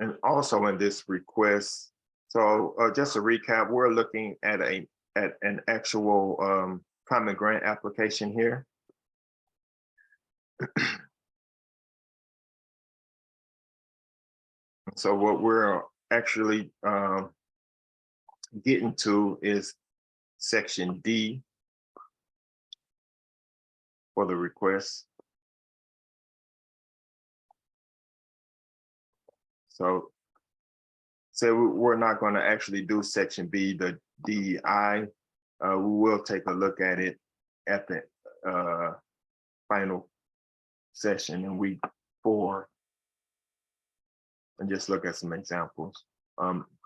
And also in this request, so just to recap, we're looking at an actual common grant application here. So what we're actually getting to is section D for the request. So we're not going to actually do section B, the DEI. We will take a look at it at the final session in week 4 and just look at some examples.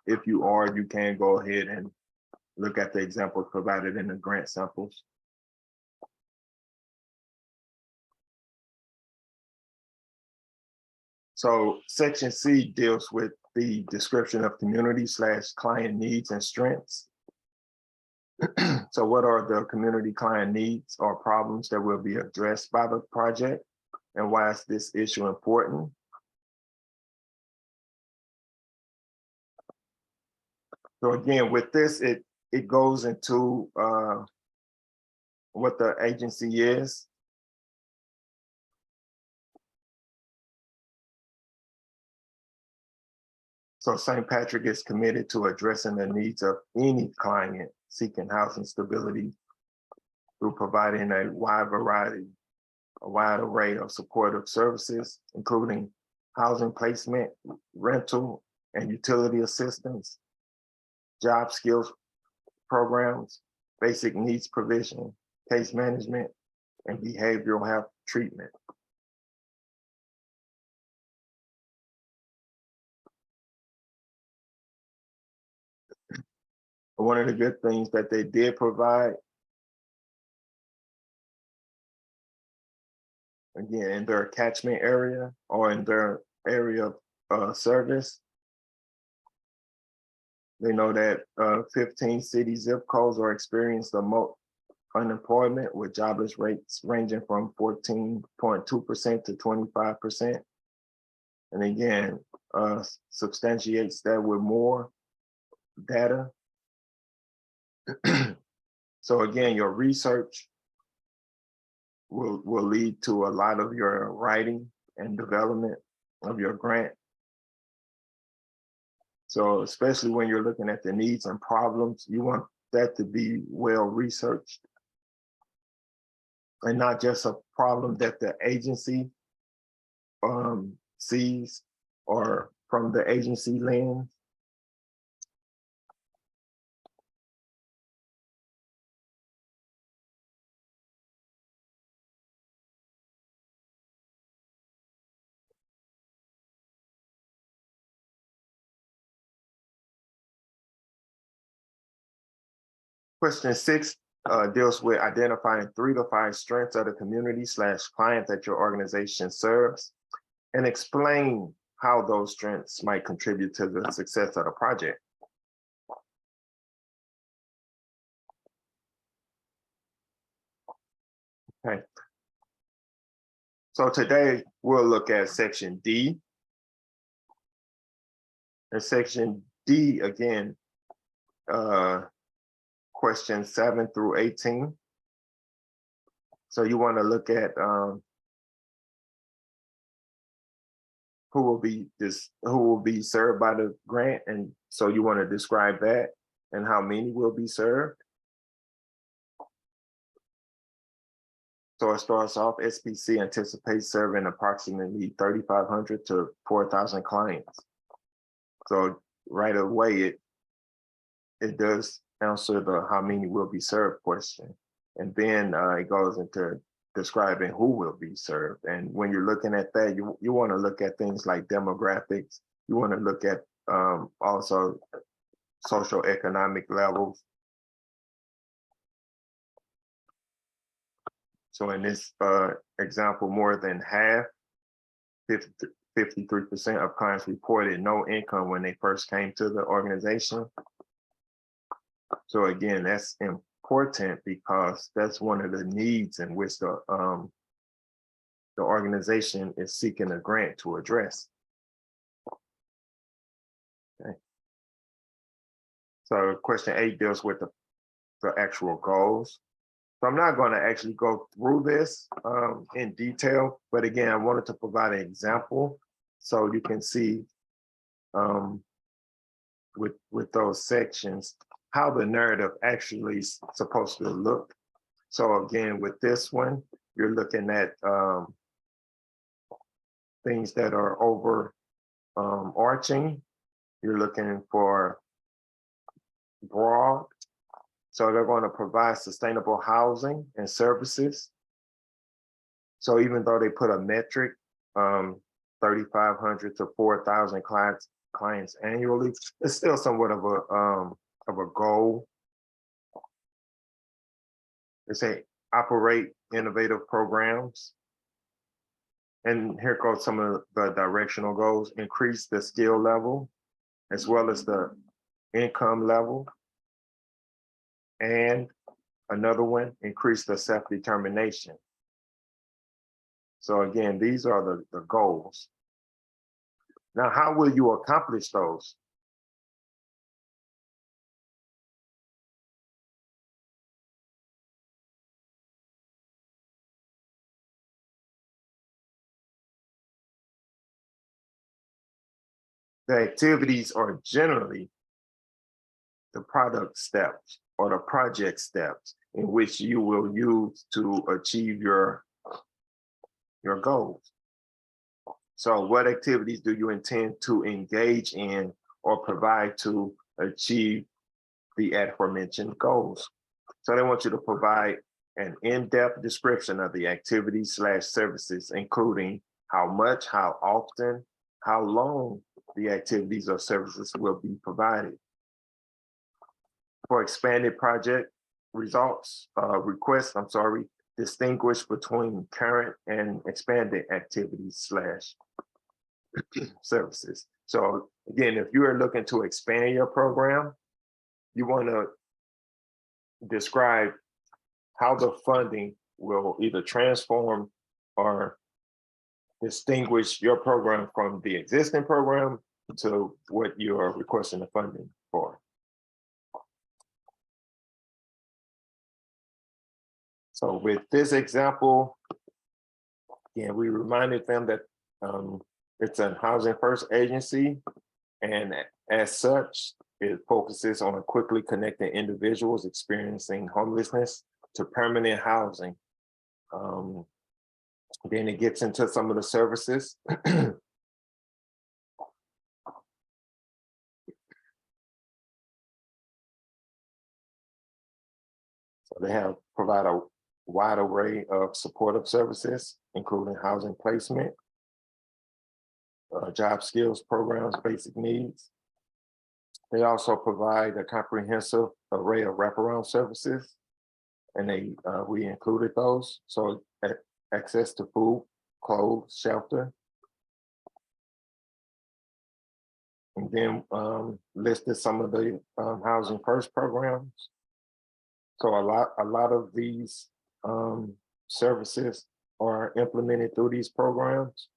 If you can go ahead and look at the examples provided in the grant samples. So section C deals with the description of community/client needs and strengths. So what are the community client needs or problems that will be addressed by the project, and why is this issue important? So again, with this, it goes into what the agency is. So St. Patrick is committed to addressing the needs of any client seeking housing stability through providing a wide array of supportive services, including housing placement, rental, and utility assistance, job skills programs, basic needs provision, case management, and behavioral health treatment. One of the good things that they did provide, again, in their catchment area or in their area of service, they know that 15 city zip codes are experiencing the most unemployment, with jobless rates ranging from 14.2% to 25%. And again, substantiates that with more data. So again, your research will lead to a lot of your writing and development of your grant. So especially when you're looking at the needs and problems, you want that to be well researched and not just a problem that the agency sees or from the agency lens. Question 6 deals with identifying 3 to 5 strengths of the community/client that your organization serves, and explain how those strengths might contribute to the success of the project. Okay. So today we'll look at section D. And section D, again, questions 7 through 18. So you want to look at who will be served by the grant, and so you want to describe that and how many will be served. So it starts off, SPC anticipates serving approximately 3,500 to 4,000 clients. So right away, it does answer the how many will be served question. And then it goes into describing who will be served. And when you're looking at that, you want to look at things like demographics. You want to look at also social economic levels. So in this example, more than half, 53% of clients reported no income when they first came to the organization. So again, that's important because that's one of the needs in which the organization is seeking a grant to address. So question 8 deals with the actual goals. So I'm not going to actually go through this in detail, but again, I wanted to provide an example so you can see with those sections how the narrative actually is supposed to look. So again, with this one, you're looking at things that are overarching. You're looking for broad. So they're going to provide sustainable housing and services. So even though they put a metric, 3,500 to 4,000 clients annually, it's still somewhat of a goal. They say operate innovative programs. And here goes some of the directional goals: increase the skill level, as well as the income level. And another one, increase the self-determination. So again, these are the goals. Now, how will you accomplish those? The activities are generally the product steps or the project steps in which you will use to achieve your goals. So what activities do you intend to engage in or provide to achieve the aforementioned goals? So they want you to provide an in-depth description of the activities/services, including how much, how often, how long the activities or services will be provided. For expanded project requests, distinguish between current and expanded activities/services. So again, if you are looking to expand your program, you want to describe how the funding will either transform or distinguish your program from the existing program to what you are requesting the funding for. So with this example, again, we reminded them that it's a Housing First agency, and as such, it focuses on quickly connecting individuals experiencing homelessness to permanent housing. Then it gets into some of the services. So they provide a wide array of supportive services, including housing placement, job skills programs, basic needs. They also provide a comprehensive array of wraparound services, and we included those. So access to food, clothes, shelter. And then listed some of the Housing First programs. So a lot of these services are implemented through these programs: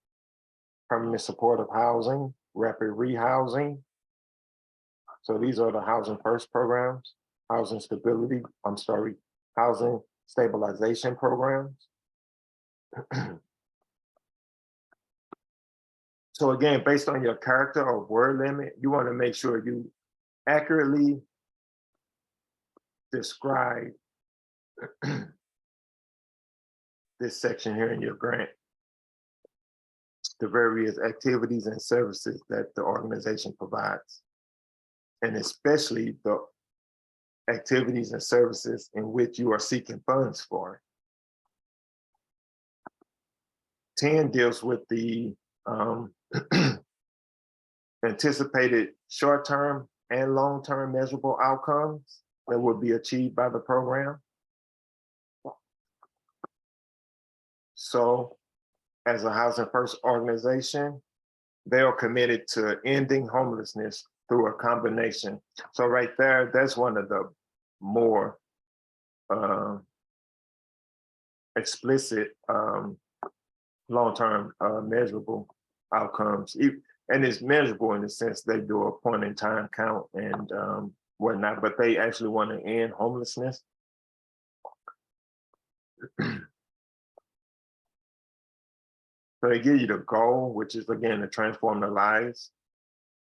permanent supportive housing, rapid rehousing. So these are the Housing First programs, housing stabilization programs. So again, based on your character or word limit, you want to make sure you accurately describe this section here in your grant, the various activities and services that the organization provides, and especially the activities and services in which you are seeking funds for. 10 deals with the anticipated short-term and long-term measurable outcomes that will be achieved by the program. So as a Housing First organization, they are committed to ending homelessness through a combination. So right there, that's one of the more explicit long-term measurable outcomes. And it's measurable in the sense they do a point in time count and whatnot, but they actually want to end homelessness. So they give you the goal, which is again to transform their lives.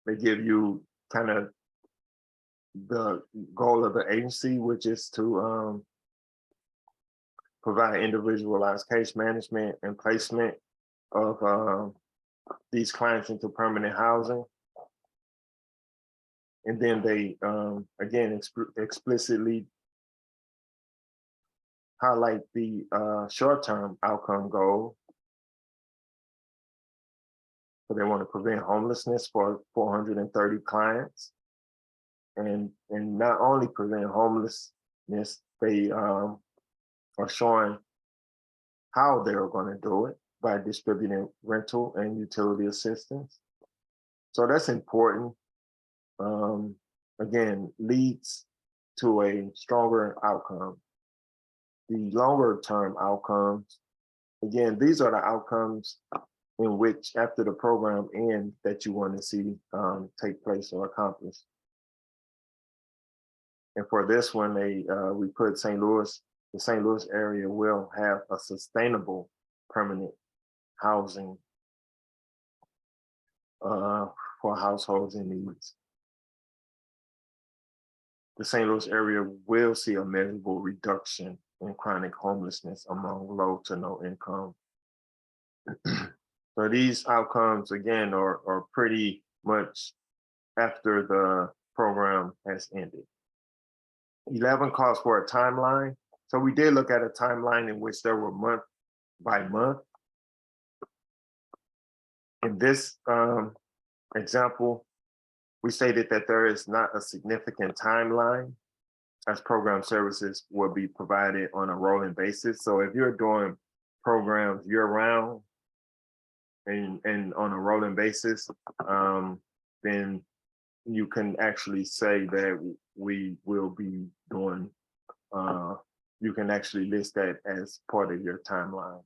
They give you kind of the goal of the agency, which is to provide individualized case management and placement of these clients into permanent housing. And then they, again, explicitly highlight the short-term outcome goal. So they want to prevent homelessness for 430 clients. And not only prevent homelessness, they are showing how they're going to do it by distributing rental and utility assistance. So that's important. Again, leads to a stronger outcome. The longer term outcomes, again, these are the outcomes in which after the program ends that you want to see take place or accomplish. And for this one, we put St. Louis, the St. Louis area will have a sustainable permanent housing for households in needs. The St. Louis area will see a measurable reduction in chronic homelessness among low to no income. So these outcomes, again, are pretty much after the program has ended. 11 calls for a timeline. So we did look at a timeline in which there were month by month. In this example, we stated that there is not a significant timeline as program services will be provided on a rolling basis. So if you're doing programs year round and on a rolling basis, then you can actually say that we will be doing, you can actually list that as part of your timeline.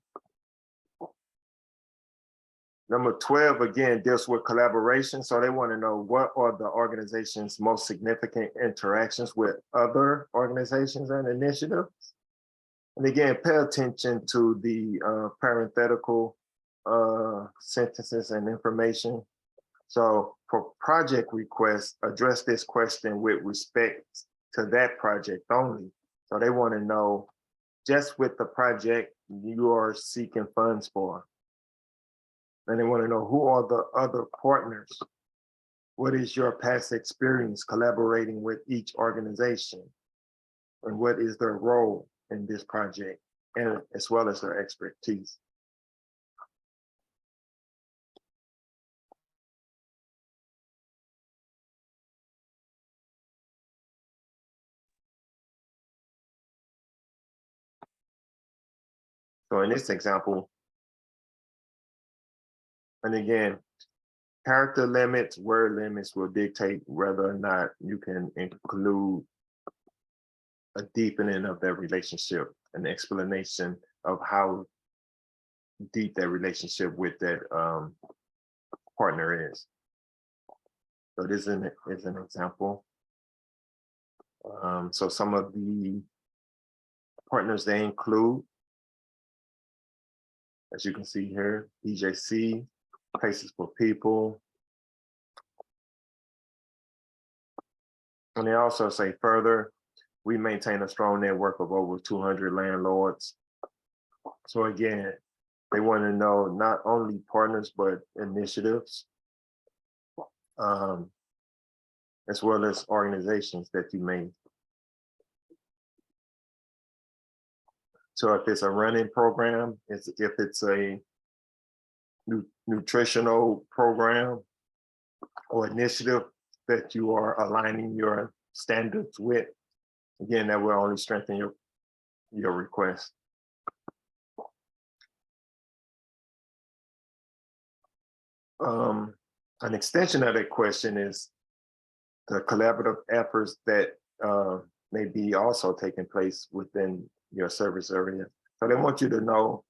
Number 12, again, deals with collaboration. So they want to know what are the organization's most significant interactions with other organizations and initiatives. And again, pay attention to the parenthetical sentences and information. So for project requests, address this question with respect to that project only. So they want to know just with the project you are seeking funds for. And they want to know who are the other partners. What is your past experience collaborating with each organization? And what is their role in this project, and as well as their expertise? So in this example, and again, character limits, word limits will dictate whether or not you can include a deepening of that relationship, an explanation of how deep that relationship with that partner is. So this is an example. So some of the partners they include, as you can see here, EJC, Places for People. And they also say further, we maintain a strong network of over 200 landlords. So again, they want to know not only partners, but initiatives, as well as organizations that you may. So if it's a running program, if it's a nutritional program or initiative that you are aligning your standards with, again, that will only strengthen your request. An extension of that question is the collaborative efforts that may be also taking place within your service area. So they want you to know,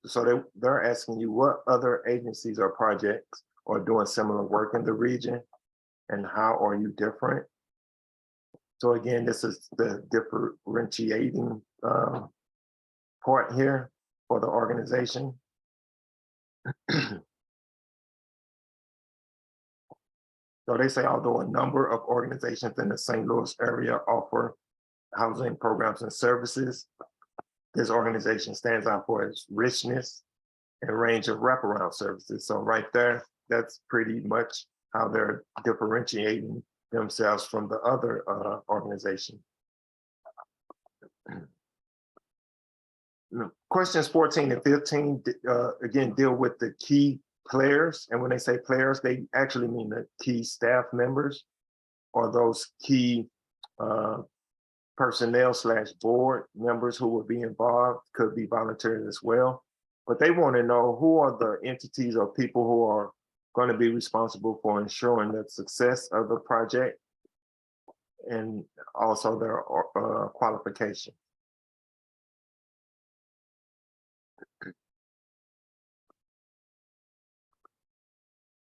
so they're asking you what other agencies or projects are doing similar work in the region and how are you different? So again, this is the differentiating part here for the organization. So they say, although a number of organizations in the St. Louis area offer housing programs and services, this organization stands out for its richness and range of wraparound services. So right there, that's pretty much how they're differentiating themselves from the other organization. Questions 14 and 15, again, deal with the key players. And when they say players, they actually mean the key staff members or those key personnel / board members who will be involved, could be volunteers as well. But they want to know who are the entities or people who are going to be responsible for ensuring the success of the project and also their qualification.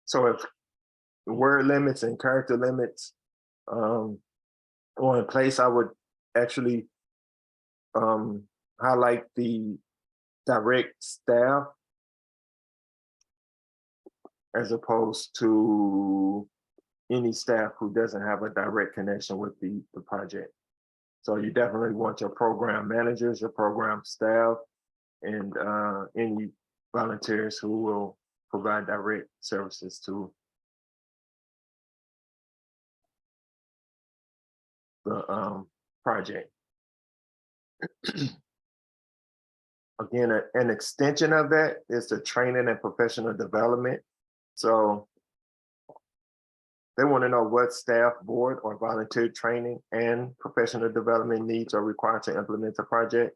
So if word limits and character limits are in place, I would actually highlight the direct staff as opposed to any staff who doesn't have a direct connection with the project. So you definitely want your program managers, your program staff, and any volunteers who will provide direct services to the project. Again, an extension of that is the training and professional development. So they want to know what staff, board, or volunteer training and professional development needs are required to implement the project,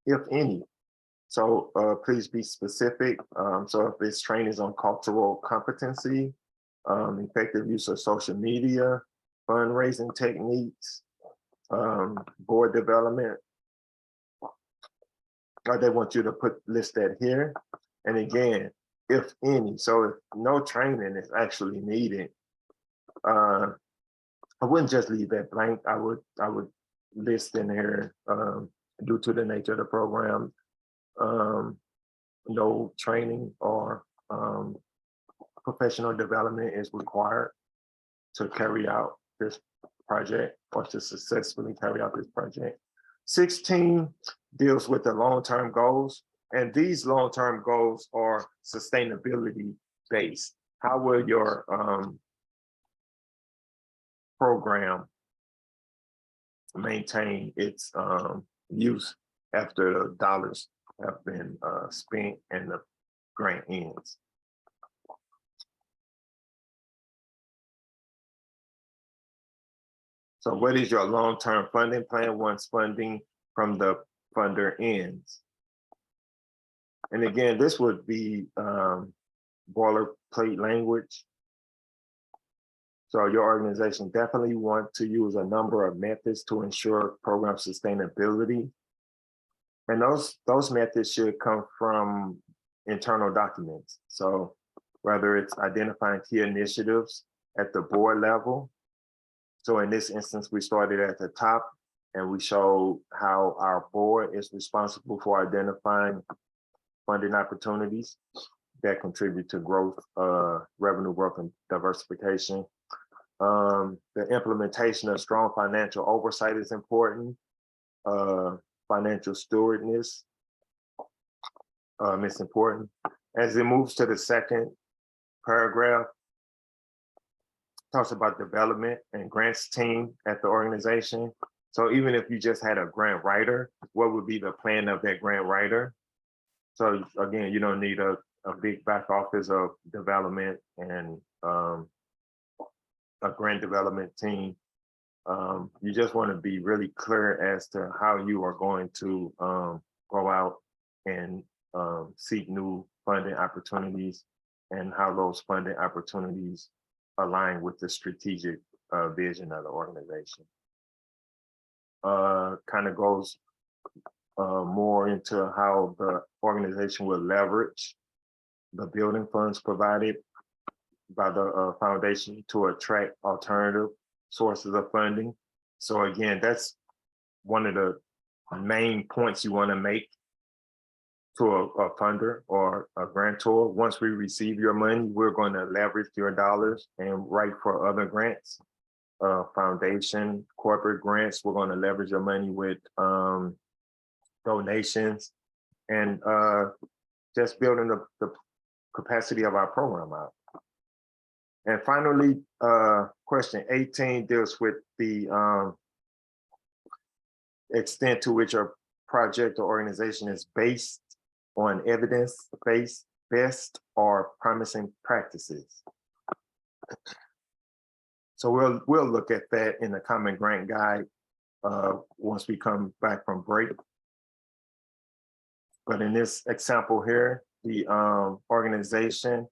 if any. So please be specific. So if this training is on cultural competency, effective use of social media, fundraising techniques, board development, they want you to list that here. And again, if any, so if no training is actually needed, I wouldn't just leave that blank. I would list in here, due to the nature of the program, no training or professional development is required to carry out this project or to successfully carry out this project. 16 deals with the long-term goals, and these long-term goals are sustainability based. How will your program maintain its use after the dollars have been spent and the grant ends? So what is your long-term funding plan once funding from the funder ends? And again, this would be boilerplate language. So your organization definitely want to use a number of methods to ensure program sustainability. And those methods should come from internal documents. So whether it's identifying key initiatives at the board level. So in this instance, we started at the top and we showed how our board is responsible for identifying funding opportunities that contribute to growth, revenue growth, and diversification. The implementation of strong financial oversight is important. Financial stewardness is important. As it moves to the second paragraph, talks about development and grants team at the organization. So even if you just had a grant writer, what would be the plan of that grant writer? So again, you don't need a big back office of development and a grant development team. You just want to be really clear as to how you are going to go out and seek new funding opportunities and how those funding opportunities align with the strategic vision of the organization. Kind of goes more into how the organization will leverage the building funds provided by the foundation to attract alternative sources of funding. So again, that's one of the main points you want to make to a funder or a grantor. Once we receive your money, we're going to leverage your dollars and write for other grants, foundation, corporate grants. We're going to leverage your money with donations and just building the capacity of our program out. And finally, question 18 deals with the extent to which a project or organization is based on evidence-based best or promising practices. So we'll look at that in the Common Grant Guide once we come back from break. But in this example here, the organization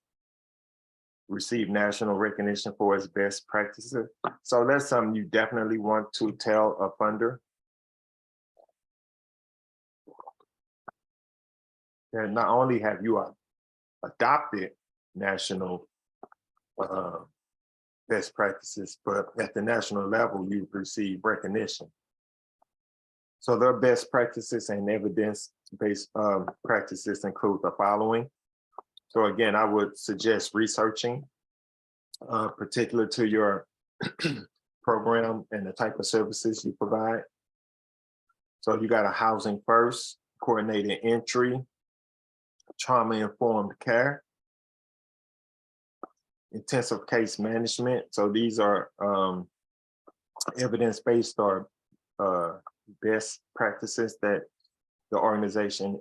received national recognition for its best practices. So that's something you definitely want to tell a funder. And not only have you adopted national best practices, but at the national level, you've received recognition. So their best practices and evidence-based practices include the following. So again, I would suggest researching, particular to your program and the type of services you provide. So you got a housing first, coordinated entry, trauma-informed care, intensive case management. So these are evidence-based or best practices that the organization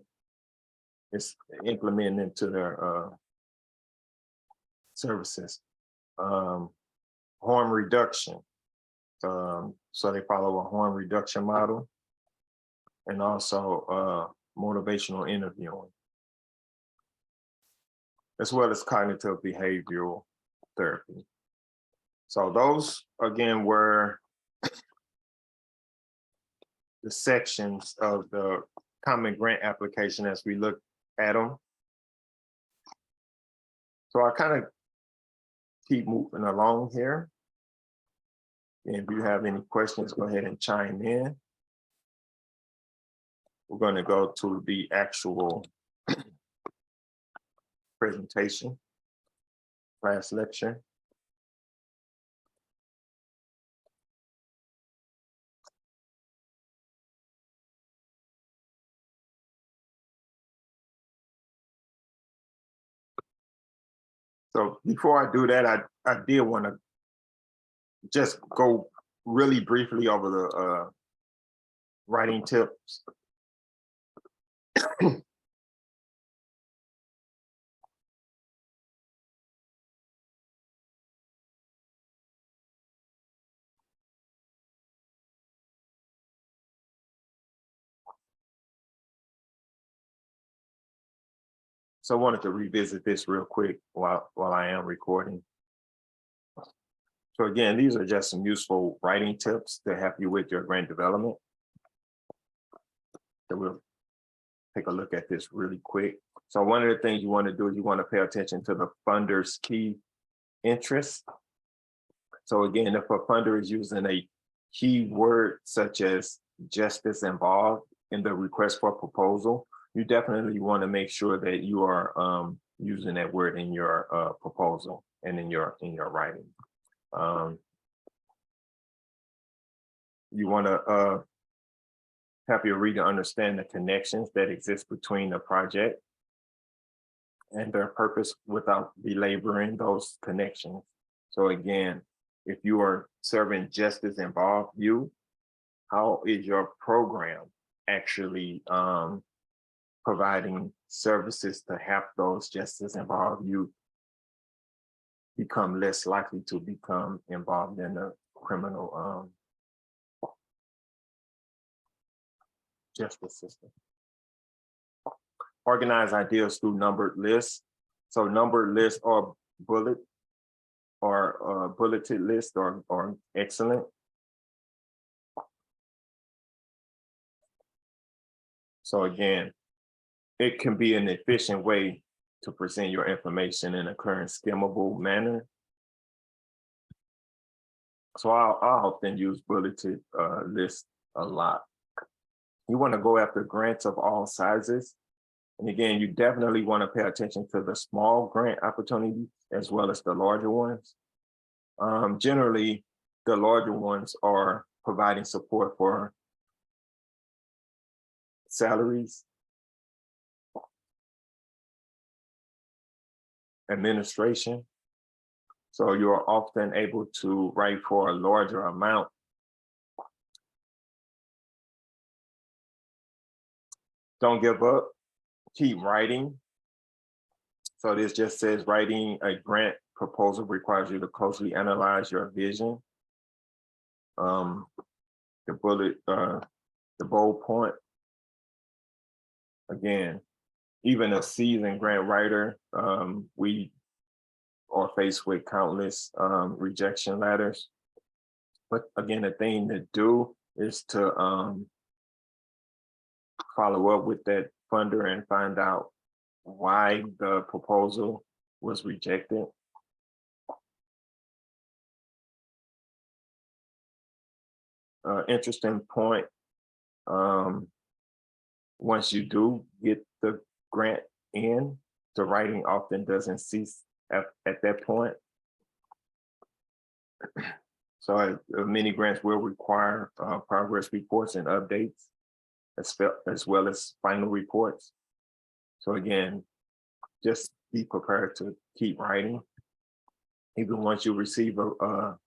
is implementing into their services. Harm reduction. So they follow a harm reduction model, and also motivational interviewing, as well as cognitive behavioral therapy. So those, again, were the sections of the Common Grant application as we look at them. So I kind of keep moving along here. And if you have any questions, go ahead and chime in. We're going to go to the actual presentation, class lecture. So before I do that, I did want to just go really briefly over the writing tips. So I wanted to revisit this real quick while I am recording. So again, these are just some useful writing tips to help you with your grant development. So we'll take a look at this really quick. So one of the things you want to do is you want to pay attention to the funder's key interests. So again, if a funder is using a key word such as justice involved in the request for proposal, you definitely want to make sure that you are using that word in your proposal and in your writing. You want to help your reader understand the connections that exist between the project and their purpose without belaboring those connections. So again, if you are serving justice involved youth, how is your program actually providing services to help those justice involved youth become less likely to become involved in the criminal justice system? Organize ideas through numbered lists. So numbered lists are bulleted lists are excellent. So again, it can be an efficient way to present your information in a current skimmable manner. So I often use bulleted lists a lot. You want to go after grants of all sizes. And again, you definitely want to pay attention to the small grant opportunities as well as the larger ones. Generally, the larger ones are providing support for salaries, administration. So you're often able to write for a larger amount. Don't give up, keep writing. So this just says writing a grant proposal requires you to closely analyze your vision. The bold point, again, even a seasoned grant writer, we are faced with countless rejection letters. But again, the thing to do is to follow up with that funder and find out why the proposal was rejected. Interesting point. Once you do get the grant in, the writing often doesn't cease at that point. So many grants will require progress reports and updates, as well as final reports. So again, just be prepared to keep writing. Even once you receive a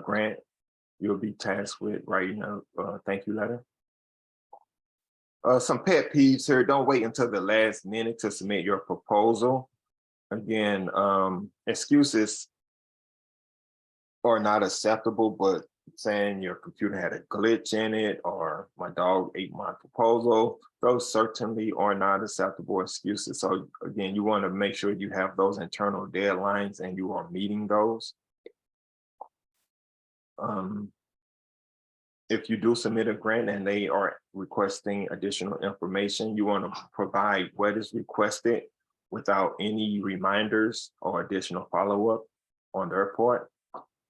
grant, you'll be tasked with writing a thank you letter. Some pet peeves here: don't wait until the last minute to submit your proposal. Again, excuses are not acceptable, but saying your computer had a glitch in it or my dog ate my proposal, those certainly are not acceptable excuses. So again, you want to make sure you have those internal deadlines and you are meeting those. If you do submit a grant and they are requesting additional information, you want to provide what is requested without any reminders or additional follow-up on their part.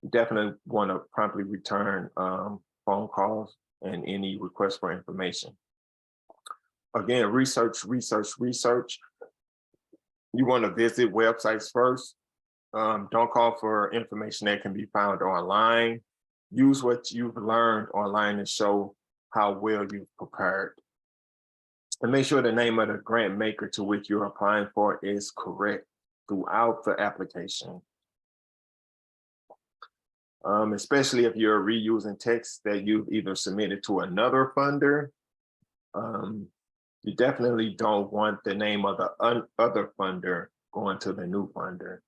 You definitely want to promptly return phone calls and any requests for information. Again, research. You want to visit websites first. Don't call for information that can be found online. Use what you've learned online to show how well you've prepared. And make sure the name of the grant maker to which you're applying for is correct throughout the application. Especially if you're reusing text that you've either submitted to another funder. You definitely don't want the name of the other funder going to the new funder.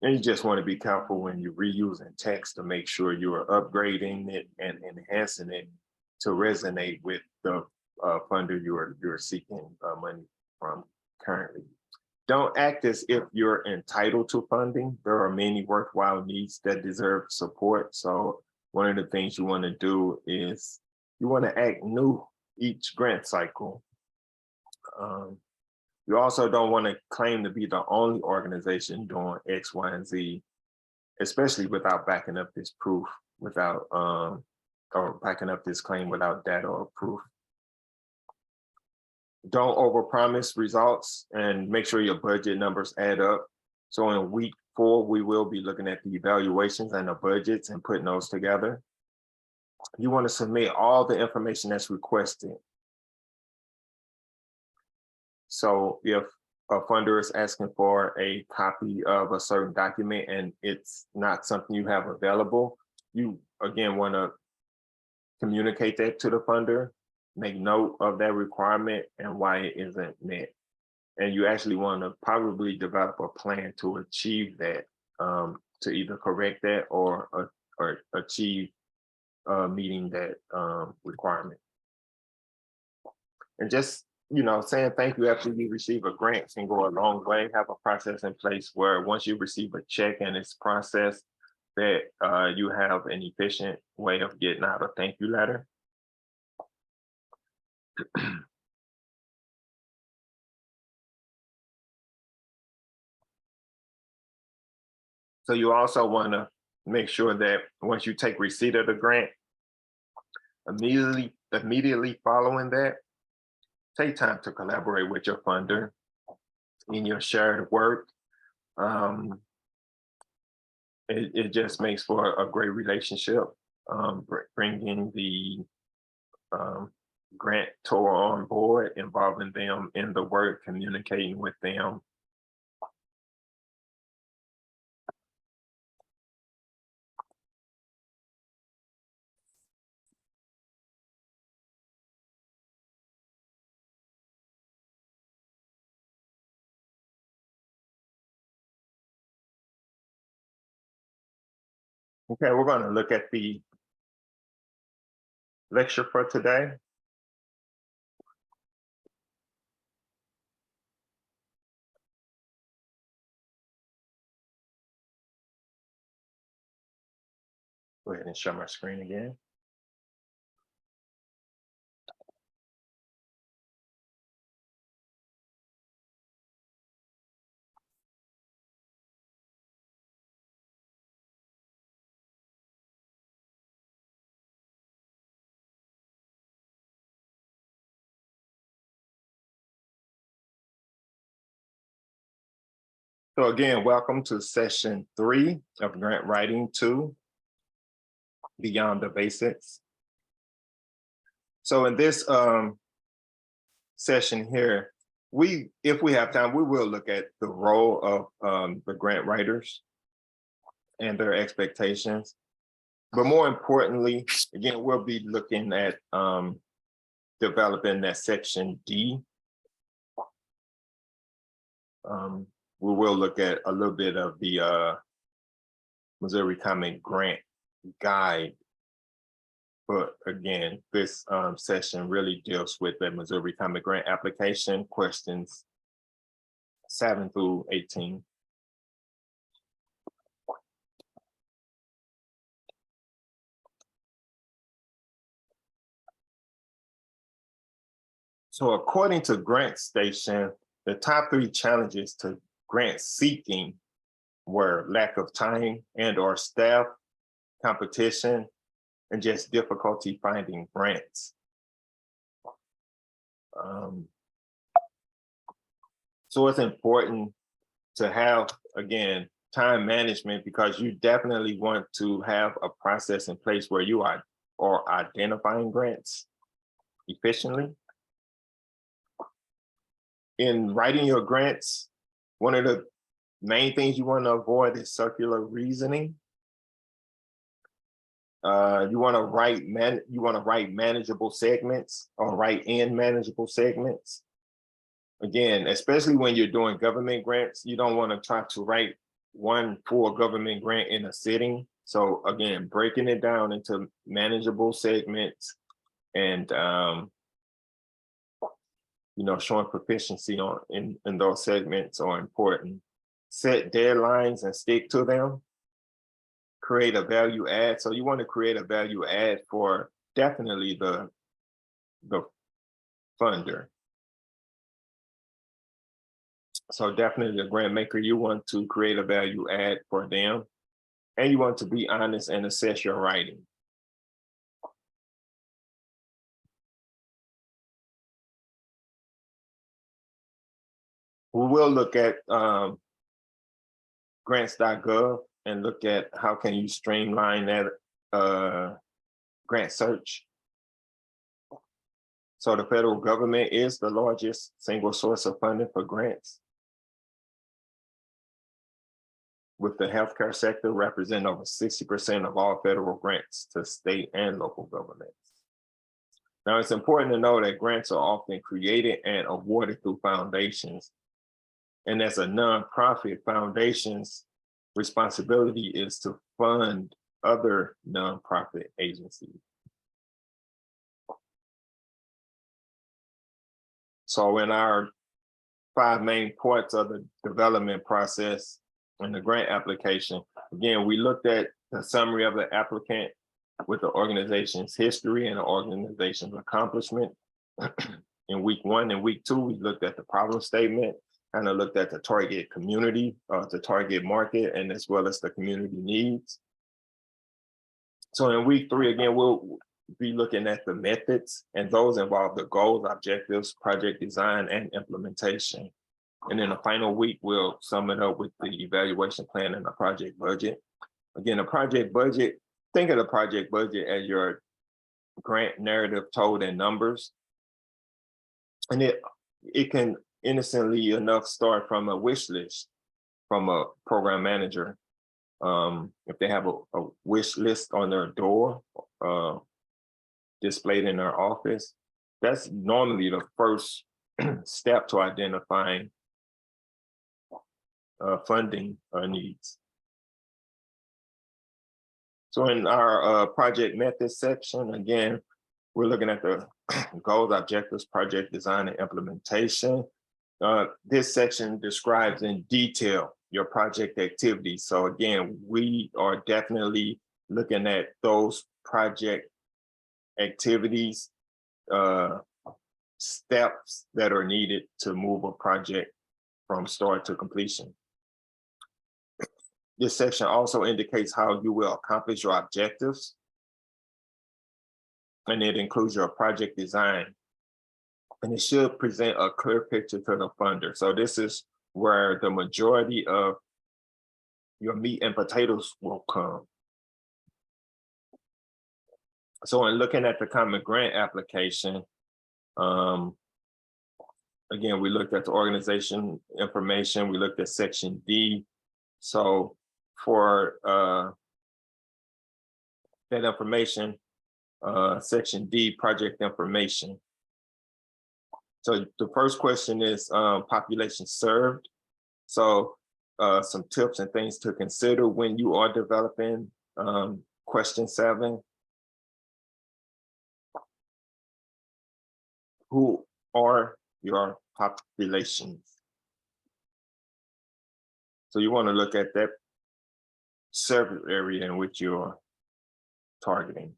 And you just want to be careful when you're reusing text to make sure you are upgrading it and enhancing it to resonate with the funder you're seeking money from currently. Don't act as if you're entitled to funding. There are many worthwhile needs that deserve support. So one of the things you want to do is you want to act new each grant cycle. You also don't want to claim to be the only organization doing X, Y, and Z, especially without backing up this proof, or backing up this claim without data or proof. Don't overpromise results and make sure your budget numbers add up. So in week 4, we will be looking at the evaluations and the budgets and putting those together. You want to submit all the information that's requested. So if a funder is asking for a copy of a certain document and it's not something you have available, you again want to communicate that to the funder, make note of that requirement and why it isn't met. And you actually want to probably develop a plan to achieve that, to either correct that or achieve meeting that requirement. And just, saying thank you after you receive a grant can go a long way. Have a process in place where once you receive a check and it's processed, that you have an efficient way of getting out a thank you letter. So you also want to make sure that once you take receipt of the grant, immediately following that, take time to collaborate with your funder in your shared work. It just makes for a great relationship, bringing the grantor on board, involving them in the work, communicating with them. Okay, we're going to look at the lecture for today. Go ahead and share my screen again. So again, welcome to session 3 of Grant Writing 2, Beyond the Basics. So in this session here, if we have time, we will look at the role of the grant writers and their expectations. But more importantly, again, we'll be looking at developing that section D. We will look at a little bit of the Missouri Common Grant Guide. But again, this session really deals with the Missouri Common Grant application, questions 7 through 18. So according to GrantStation, the top 3 challenges to grant seeking were lack of time and/or staff, competition, and just difficulty finding grants. So it's important to have, again, time management, because you definitely want to have a process in place where you are identifying grants efficiently. In writing your grants, one of the main things you want to avoid is circular reasoning. You want to write manageable segments, or write in manageable segments. Again, especially when you're doing government grants, you don't want to try to write one full government grant in a sitting. So again, breaking it down into manageable segments and showing proficiency in those segments are important. Set deadlines and stick to them. Create a value add. So you want to create a value add for definitely the funder. So definitely the grant maker, you want to create a value add for them, and you want to be honest and assess your writing. We will look at grants.gov and look at how can you streamline that grant search. So the federal government is the largest single source of funding for grants, with the healthcare sector representing over 60% of all federal grants to state and local governments. Now, it's important to know that grants are often created and awarded through foundations. And as a nonprofit, foundation's responsibility is to fund other nonprofit agencies. So in our 5 main parts of the development process and the grant application, again, we looked at the summary of the applicant with the organization's history and the organization's accomplishment. In week 1 and week 2, we looked at the problem statement. kind of looked at the target community, the target market, and as well as the community needs. So in week 3, again, we'll be looking at the methods, and those involve the goals, objectives, project design, and implementation. And in the final week, we'll sum it up with the evaluation plan and the project budget. Again, the project budget, think of the project budget as your grant narrative told in numbers. And it can innocently enough start from a wish list from a program manager. If they have a wish list on their door, displayed in their office, that's normally the first step to identifying funding needs. So in our project methods section, again, we're looking at the goals, objectives, project design, and implementation. This section describes in detail your project activities. So again, we are definitely looking at those project activities, steps that are needed to move a project from start to completion. This section also indicates how you will accomplish your objectives, and it includes your project design. And it should present a clear picture to the funder. So this is where the majority of your meat and potatoes will come. So in looking at the common grant application, again, we looked at the organization information, we looked at section D. So for that information, section D, project information. So the first question is population served. So some tips and things to consider when you are developing question 7. Who are your populations? So you want to look at that service area in which you're targeting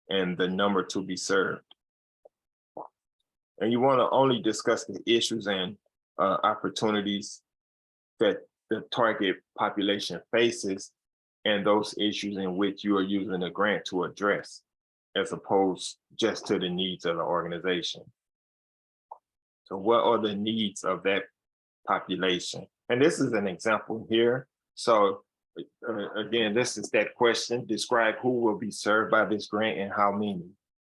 and the number to be served. And you want to only discuss the issues and opportunities that the target population faces and those issues in which you are using a grant to address, as opposed just to the needs of the organization. So what are the needs of that population? And this is an example here. So again, this is that question, describe who will be served by this grant and how many.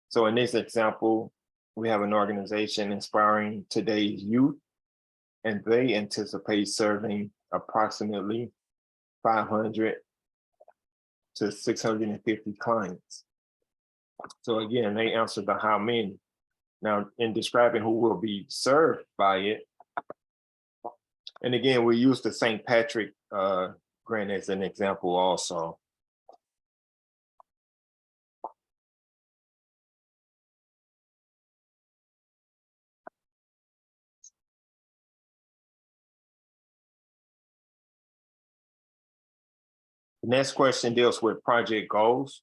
So in this example, we have an organization inspiring today's youth, and they anticipate serving approximately 500 to 650 clients. So again, they answered the how many. Now, in describing who will be served by it, and again, we use the St. Patrick grant as an example also. The next question deals with project goals.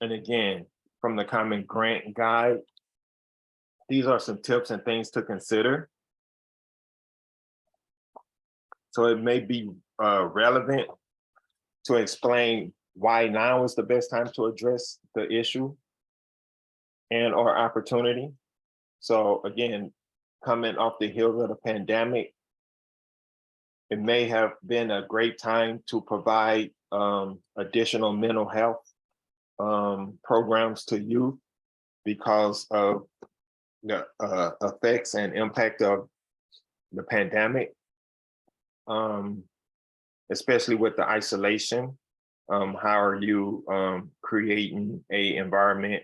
And again, from the Common Grant Guide, these are some tips and things to consider. So it may be relevant to explain why now is the best time to address the issue and or opportunity. So again, coming off the heels of the pandemic, it may have been a great time to provide additional mental health programs to youth because of the effects and impact of the pandemic, especially with the isolation. How are you creating an environment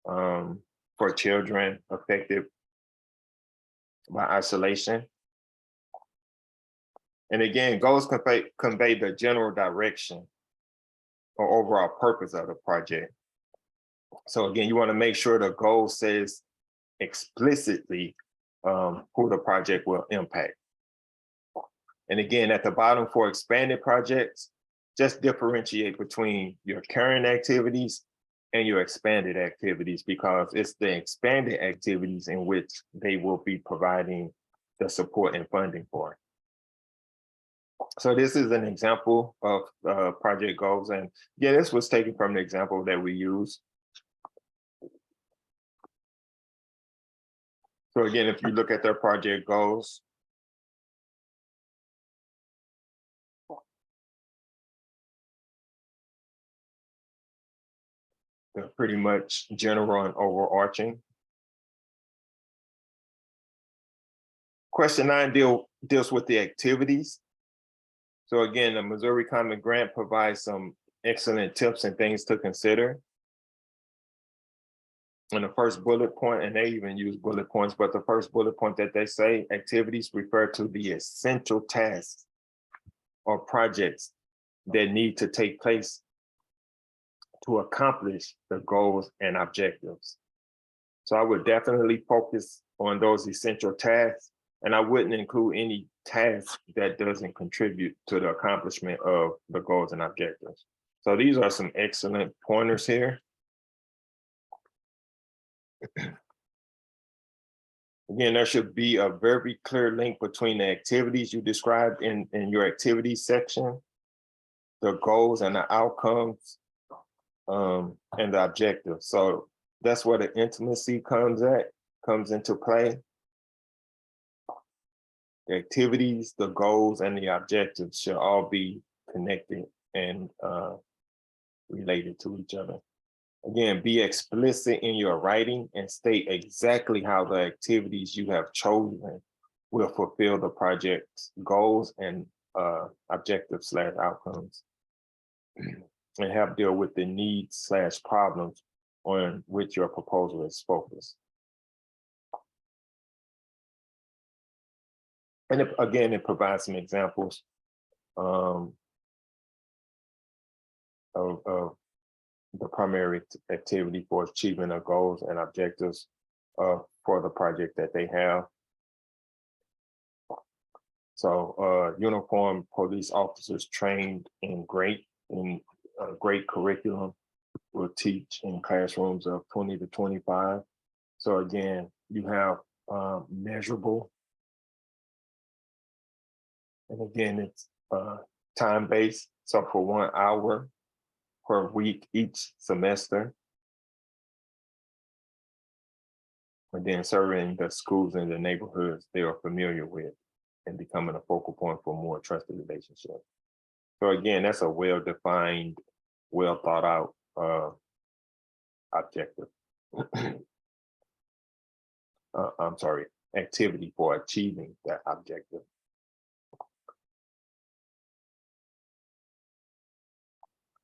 for children affected by isolation? And again, goals convey the general direction or overall purpose of the project. So again, you want to make sure the goal says explicitly who the project will impact. And again, at the bottom for expanded projects, just differentiate between your current activities and your expanded activities, because it's the expanded activities in which they will be providing the support and funding for. So this is an example of project goals. And yeah, this was taken from the example that we use. So again, if you look at their project goals, they're pretty much general and overarching. Question 9 deals with the activities. So again, the Missouri Common Grant provides some excellent tips and things to consider. And the first bullet point, and they even use bullet points, but the first bullet point that they say, activities refer to the essential tasks or projects that need to take place to accomplish the goals and objectives. So I would definitely focus on those essential tasks, and I wouldn't include any task that doesn't contribute to the accomplishment of the goals and objectives. So these are some excellent pointers here. Again, there should be a very clear link between the activities you described in your activities section, the goals and the outcomes, and the objectives. So that's where the intimacy comes into play. The activities, the goals, and the objectives should all be connected and related to each other. Again, be explicit in your writing and state exactly how the activities you have chosen will fulfill the project's goals and objectives/outcomes, and help deal with the needs/problems on which your proposal is focused. And again, it provides some examples of the primary activity for achievement of goals and objectives for the project that they have. So uniformed police officers trained in great curriculum will teach in classrooms of 20 to 25. So again, you have measurable. And again, it's time-based. So for 1 hour per week each semester. And then serving the schools and the neighborhoods they are familiar with and becoming a focal point for more trusted relationships. So again, that's a well-defined, well thought out objective. I'm sorry, activity for achieving that objective.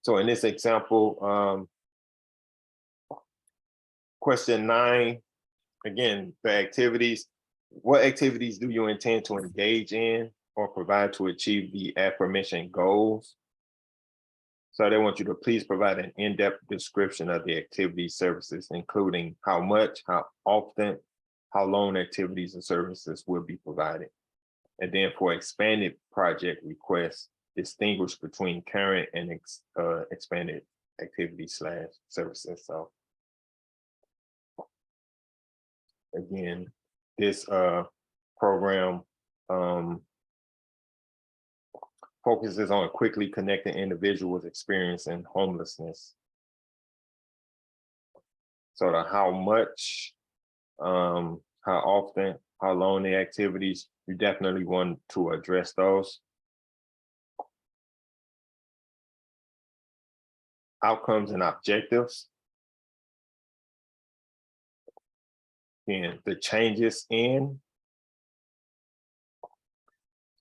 So in this example, question 9, again, the activities. What activities do you intend to engage in or provide to achieve the aforementioned goals? So they want you to please provide an in-depth description of the activities, services, including how much, how often, how long activities and services will be provided. And then for expanded project requests, distinguish between current and expanded activities/services. So again, this program focuses on quickly connecting individuals experiencing homelessness. So the how much, how often, how long the activities, you definitely want to address those. Outcomes and objectives. And the changes in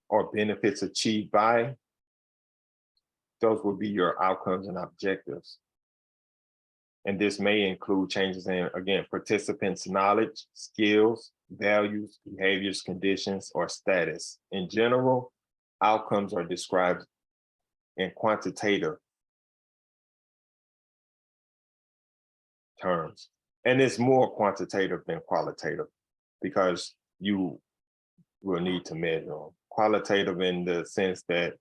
or benefits achieved by, those will be your outcomes and objectives. And this may include changes in, again, participants' knowledge, skills, values, behaviors, conditions, or status. In general, outcomes are described in quantitative terms. And it's more quantitative than qualitative because you will need to measure them. Qualitative in the sense that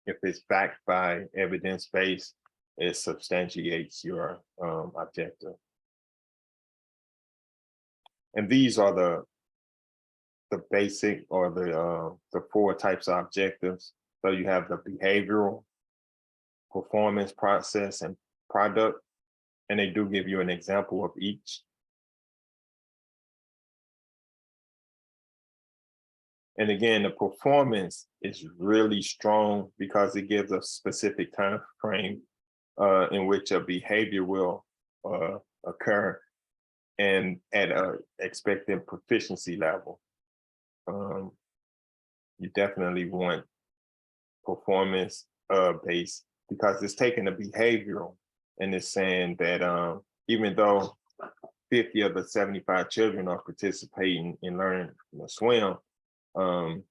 if it's backed by evidence-based, it substantiates your objective. And these are the basic or the 4 types of objectives. So you have the behavioral, performance, process, and product. And they do give you an example of each. And again, the performance is really strong because it gives a specific time frame in which a behavior will occur and at a expected proficiency level. You definitely want performance based because it's taking a behavioral and it's saying that even though 50 of the 75 children are participating in learning to swim, the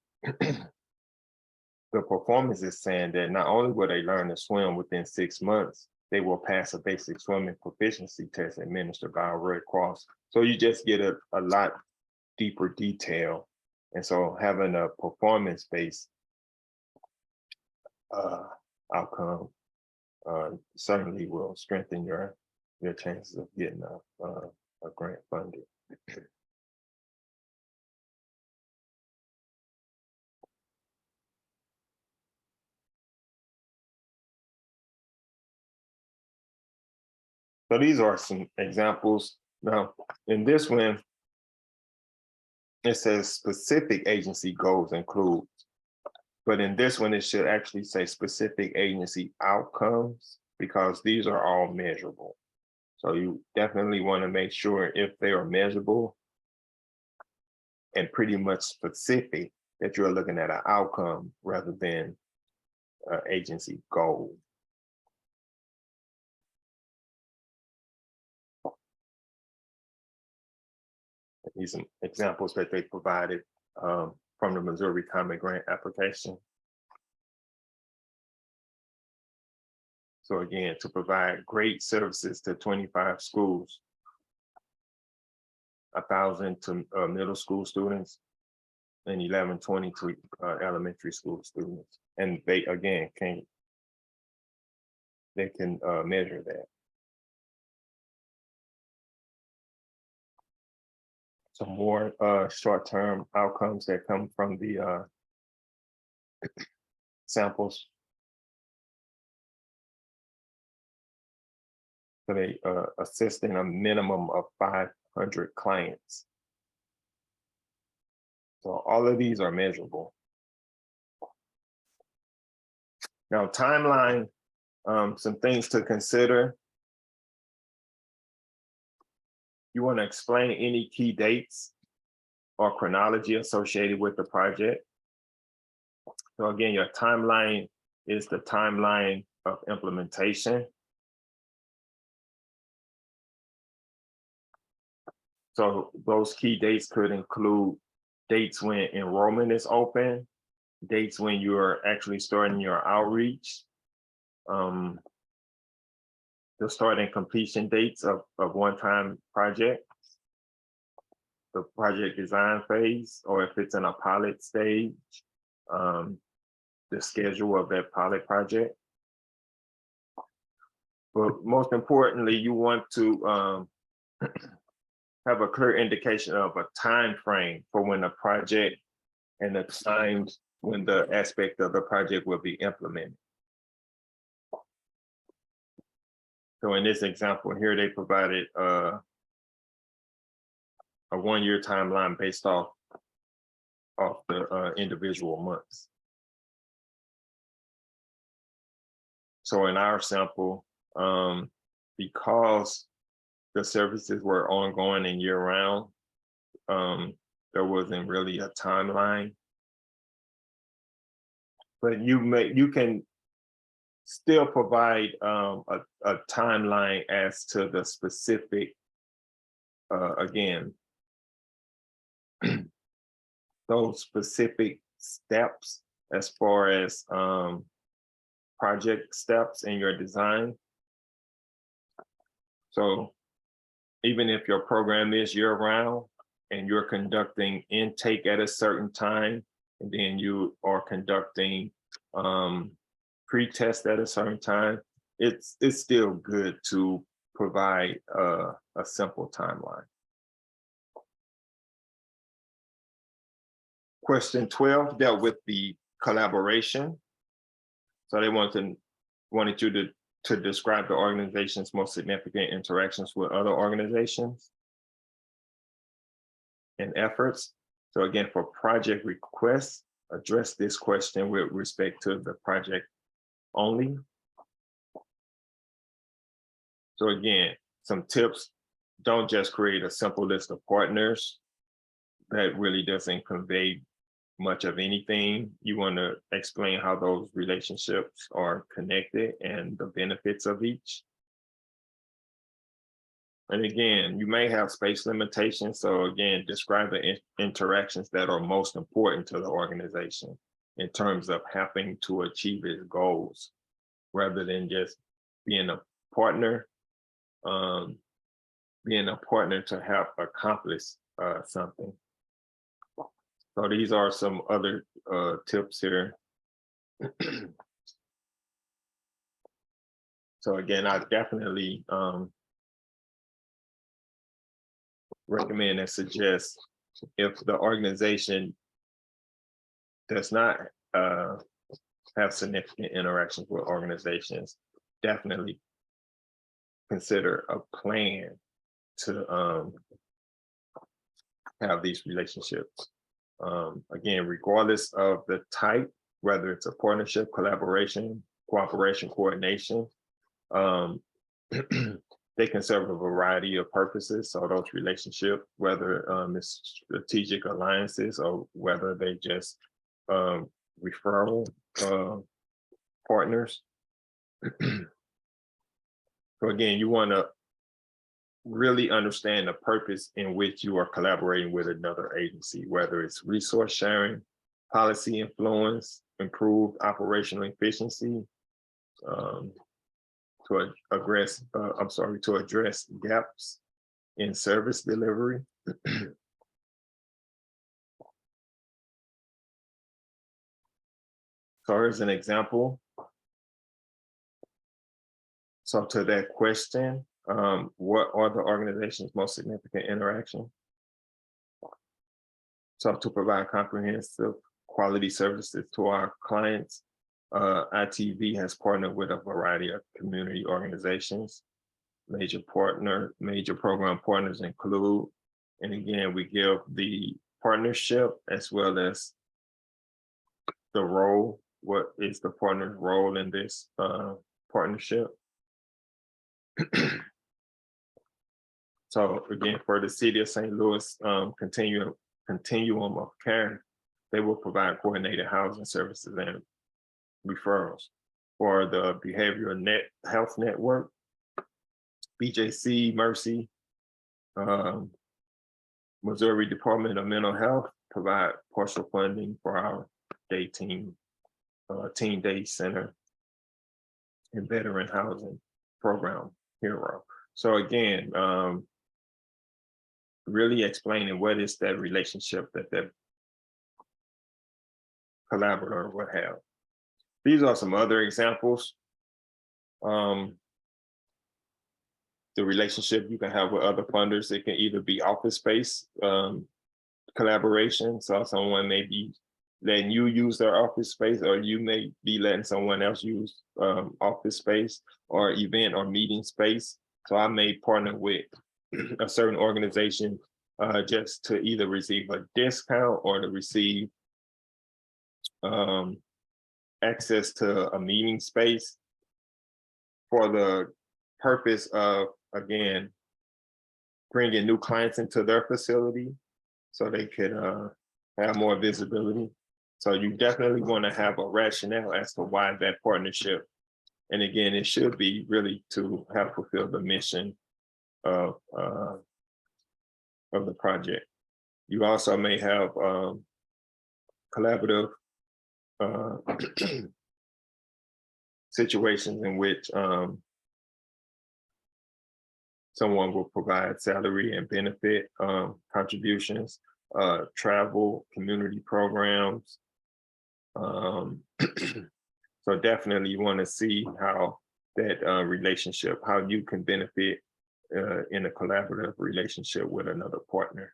performance is saying that not only will they learn to swim within 6 months, they will pass a basic swimming proficiency test administered by a Red Cross. So you just get a lot deeper detail. And so having a performance-based outcome certainly will strengthen your chances of getting a grant funded. So these are some examples. Now, in this one, it says specific agency goals include, but in this one, it should actually say specific agency outcomes because these are all measurable. So you definitely want to make sure if they are measurable and pretty much specific that you're looking at an outcome rather than an agency goal. These are examples that they provided from the Missouri Common Grant application. So again, to provide great services to 25 schools, 1,000 to middle school students, and 1,120 to elementary school students. And they, again, can measure that. Some more short-term outcomes that come from the samples. So they assist in a minimum of 500 clients. So all of these are measurable. Now, timeline, some things to consider. You want to explain any key dates or chronology associated with the project. So again, your timeline is the timeline of implementation. So those key dates could include dates when enrollment is open, dates when you're actually starting your outreach, the start and completion dates of one-time project, the project design phase, or if it's in a pilot stage, the schedule of that pilot project. But most importantly, you want to have a clear indication of a time frame for when the project and the times when the aspect of the project will be implemented. So in this example here, they provided a 1-year timeline based off the individual months. So in our sample, because the services were ongoing and year round, there wasn't really a timeline. But you can still provide a timeline as to the specific, again, those specific steps as far as project steps in your design. So even if your program is year round and you're conducting intake at a certain time, and then you are conducting pre-test at a certain time, it's still good to provide a simple timeline. Question 12 dealt with the collaboration. So they wanted you to describe the organization's most significant interactions with other organizations and efforts. So again, for project requests, address this question with respect to the project only. So again, some tips: don't just create a simple list of partners. That really doesn't convey much of anything. You want to explain how those relationships are connected and the benefits of each. And again, you may have space limitations. So again, describe the interactions that are most important to the organization in terms of helping to achieve its goals, rather than just being a partner, to help accomplish something. So these are some other tips here. So again, I definitely recommend and suggest, if the organization does not have significant interactions with organizations, definitely consider a plan to have these relationships. Again, regardless of the type, whether it's a partnership, collaboration, cooperation, coordination, they can serve a variety of purposes. So those relationships, whether it's strategic alliances or whether they just referral partners. So again, you want to really understand the purpose in which you are collaborating with another agency, whether it's resource sharing, policy influence, improved operational efficiency, to address gaps in service delivery. So here's an example. So to that question, what are the organization's most significant interaction? So to provide comprehensive quality services to our clients, ITV has partnered with a variety of community organizations. Major program partners include, and again, we give the partnership as well as the role. What is the partner's role in this partnership? So again, for the City of St. Louis continuum of care, they will provide coordinated housing services and referrals. For the Behavioral Health Network, BJC, Mercy, Missouri Department of Mental Health provide partial funding for our Teen Day Center and Veteran Housing Program, HERO. So again, really explaining what is that relationship that that collaborator would have. These are some other examples. The relationship you can have with other funders, it can either be office space collaboration. So someone may be letting you use their office space, or you may be letting someone else use office space, or event or meeting space. So I may partner with a certain organization just to either receive a discount or to receive access to a meeting space for the purpose of, again, bringing new clients into their facility so they could have more visibility. So you definitely want to have a rationale as to why that partnership. And again, it should be really to help fulfill the mission of the project. You also may have collaborative situations in which someone will provide salary and benefit contributions, travel, community programs. So definitely you want to see how that relationship, how you can benefit in a collaborative relationship with another partner.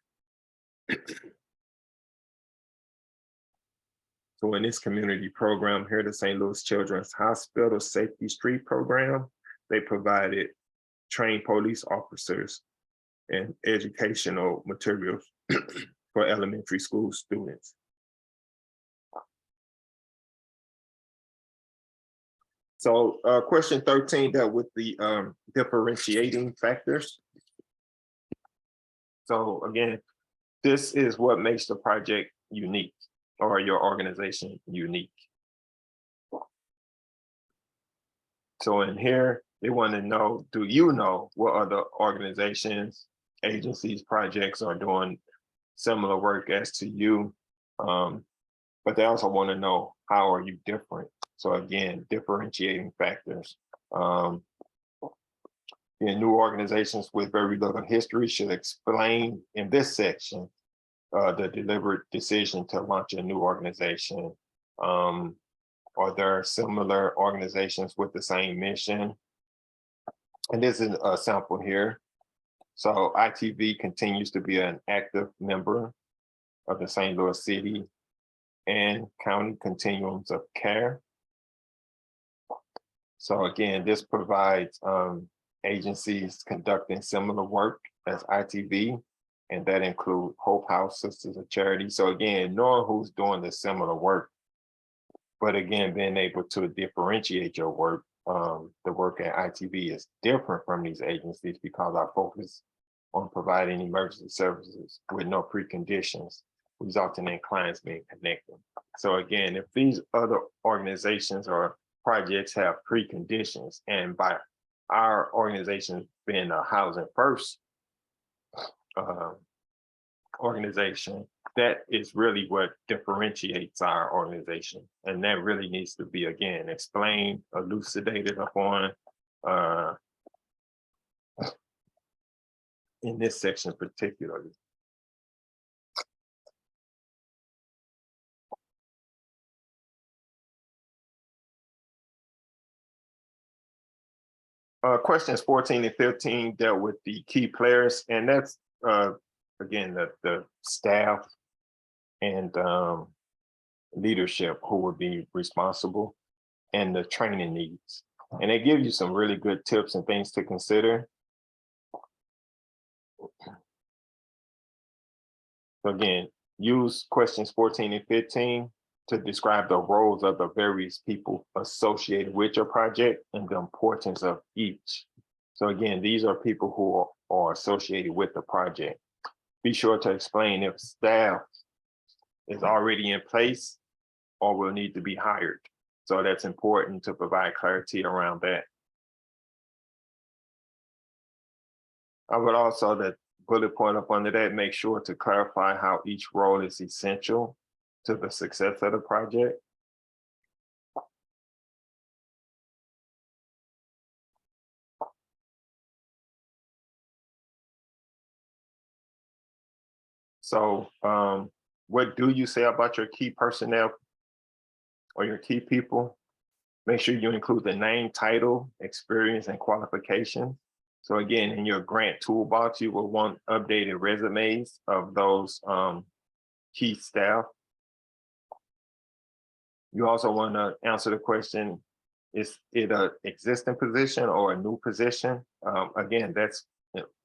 So in this community program here, the St. Louis Children's Hospital Safety Street Program, they provided trained police officers and educational materials for elementary school students. So question 13 dealt with the differentiating factors. So again, this is what makes the project unique or your organization unique. So in here, they want to know, do you know what other organizations, agencies, projects are doing similar work as to you? But they also want to know, how are you different? So again, differentiating factors. New organizations with very little history should explain in this section the deliberate decision to launch a new organization. Are there similar organizations with the same mission? And this is a sample here. So ITV continues to be an active member of the St. Louis City and County Continuums of Care. So again, this provides agencies conducting similar work as ITV, and that include Hope House Sisters of Charity. So again, knowing who's doing the similar work, but again, being able to differentiate your work. The work at ITV is different from these agencies because our focus on providing emergency services with no preconditions, resulting in clients being connected. So again, if these other organizations or projects have preconditions, and by our organization being a Housing First organization, that is really what differentiates our organization. And that really needs to be, again, explained, elucidated upon in this section particularly. Questions 14 and 15 dealt with the key players, and that's again the staff and leadership who would be responsible, and the training needs. And they give you some really good tips and things to consider. So again, use questions 14 and 15 to describe the roles of the various people associated with your project and the importance of each. So again, these are people who are associated with the project. Be sure to explain if staff is already in place or will need to be hired. So that's important to provide clarity around that. I would also, that bullet point up under that, make sure to clarify how each role is essential to the success of the project. So what do you say about your key personnel or your key people? Make sure you include the name, title, experience, and qualification. So again, in your grant toolbox, you will want updated resumes of those key staff. You also want to answer the question, is it an existing position or a new position? Again, that's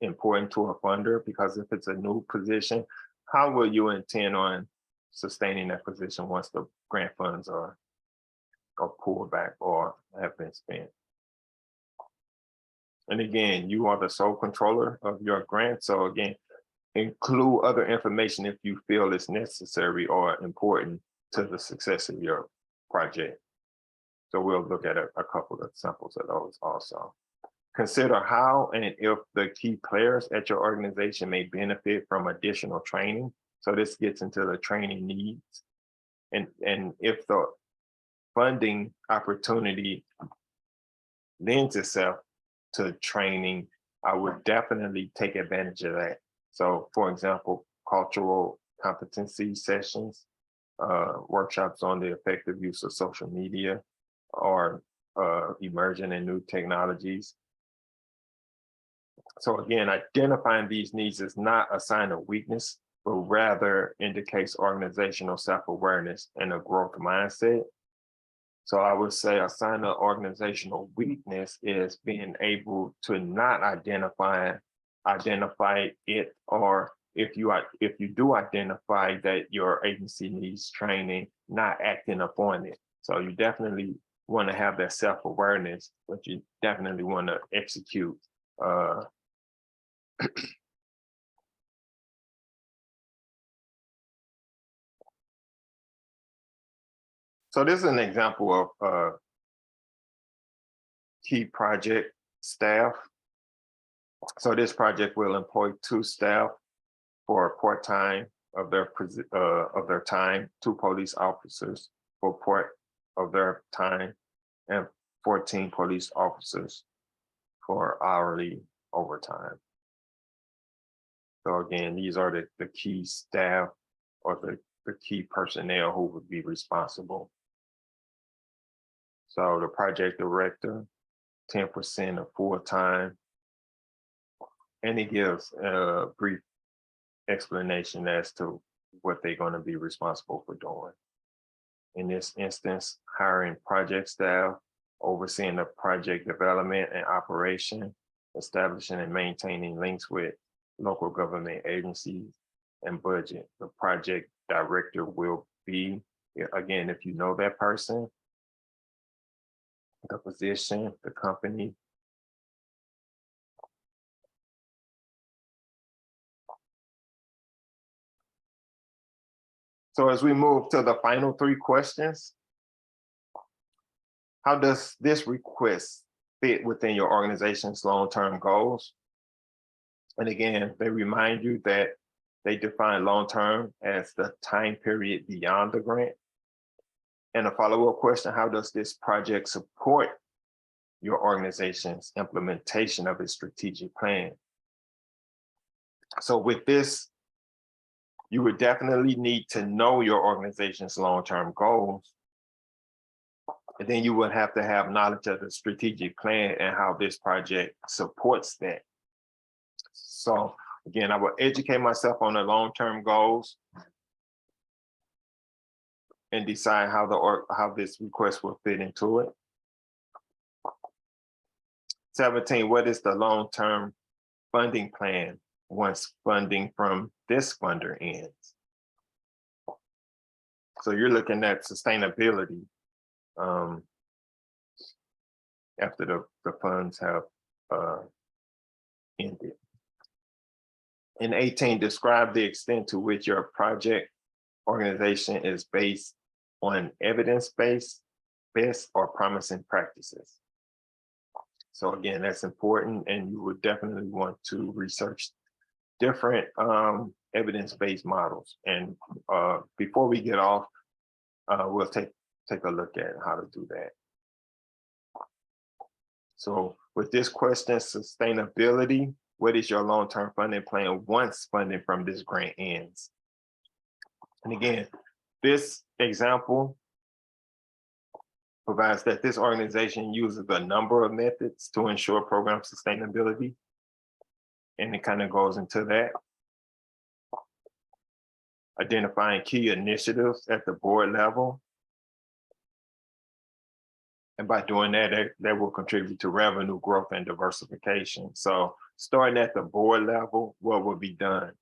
important to a funder, because if it's a new position, how will you intend on sustaining that position once the grant funds are pulled back or have been spent? And again, you are the sole controller of your grant. So again, include other information if you feel it's necessary or important to the success of your project. So we'll look at a couple of samples of those also. Consider how and if the key players at your organization may benefit from additional training. So this gets into the training needs. And if the funding opportunity lends itself to training, I would definitely take advantage of that. So for example, cultural competency sessions, workshops on the effective use of social media, or emerging and new technologies. So again, identifying these needs is not a sign of weakness, but rather indicates organizational self-awareness and a growth mindset. So I would say a sign of organizational weakness is being able to not identify it, or if you do identify that your agency needs training, not acting upon it. So you definitely want to have that self-awareness, but you definitely want to execute. So this is an example of key project staff. So this project will employ 2 staff for a part-time of their time, 2 police officers for part of their time, and 14 police officers for hourly overtime. So again, these are the key staff, or the key personnel who would be responsible. So the project director, 10% of full-time, and it gives a brief explanation as to what they're going to be responsible for doing. In this instance, hiring project staff, overseeing the project development and operation, establishing and maintaining links with local government agencies, and budget. The project director will be, again, if you know that person, the position, the company. So as we move to the final 3 questions, how does this request fit within your organization's long-term goals? And again, they remind you that they define long-term as the time period beyond the grant. And a follow-up question, how does this project support your organization's implementation of its strategic plan? So with this, you would definitely need to know your organization's long-term goals. And then you would have to have knowledge of the strategic plan and how this project supports that. So again, I will educate myself on the long-term goals and decide how this request will fit into it. 17, what is the long-term funding plan once funding from this funder ends? So you're looking at sustainability after the funds have ended. In 18, describe the extent to which your project organization is based on evidence-based or promising practices. So again, that's important, and you would definitely want to research different evidence-based models. And before we get off, we'll take a look at how to do that. So with this question, sustainability, what is your long-term funding plan once funding from this grant ends? And again, this example provides that this organization uses a number of methods to ensure program sustainability. And it kind of goes into that. Identifying key initiatives at the board level. And by doing that, that will contribute to revenue growth and diversification. So starting at the board level, what will be done?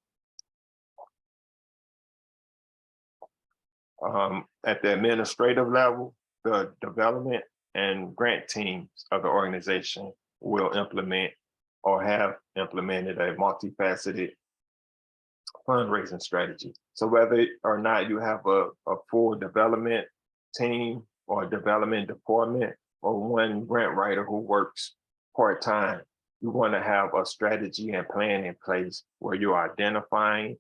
At the administrative level, the development and grant teams of the organization will implement or have implemented a multifaceted fundraising strategy. So whether or not you have a full development team or development department or one grant writer who works part-time, you want to have a strategy and plan in place where you're identifying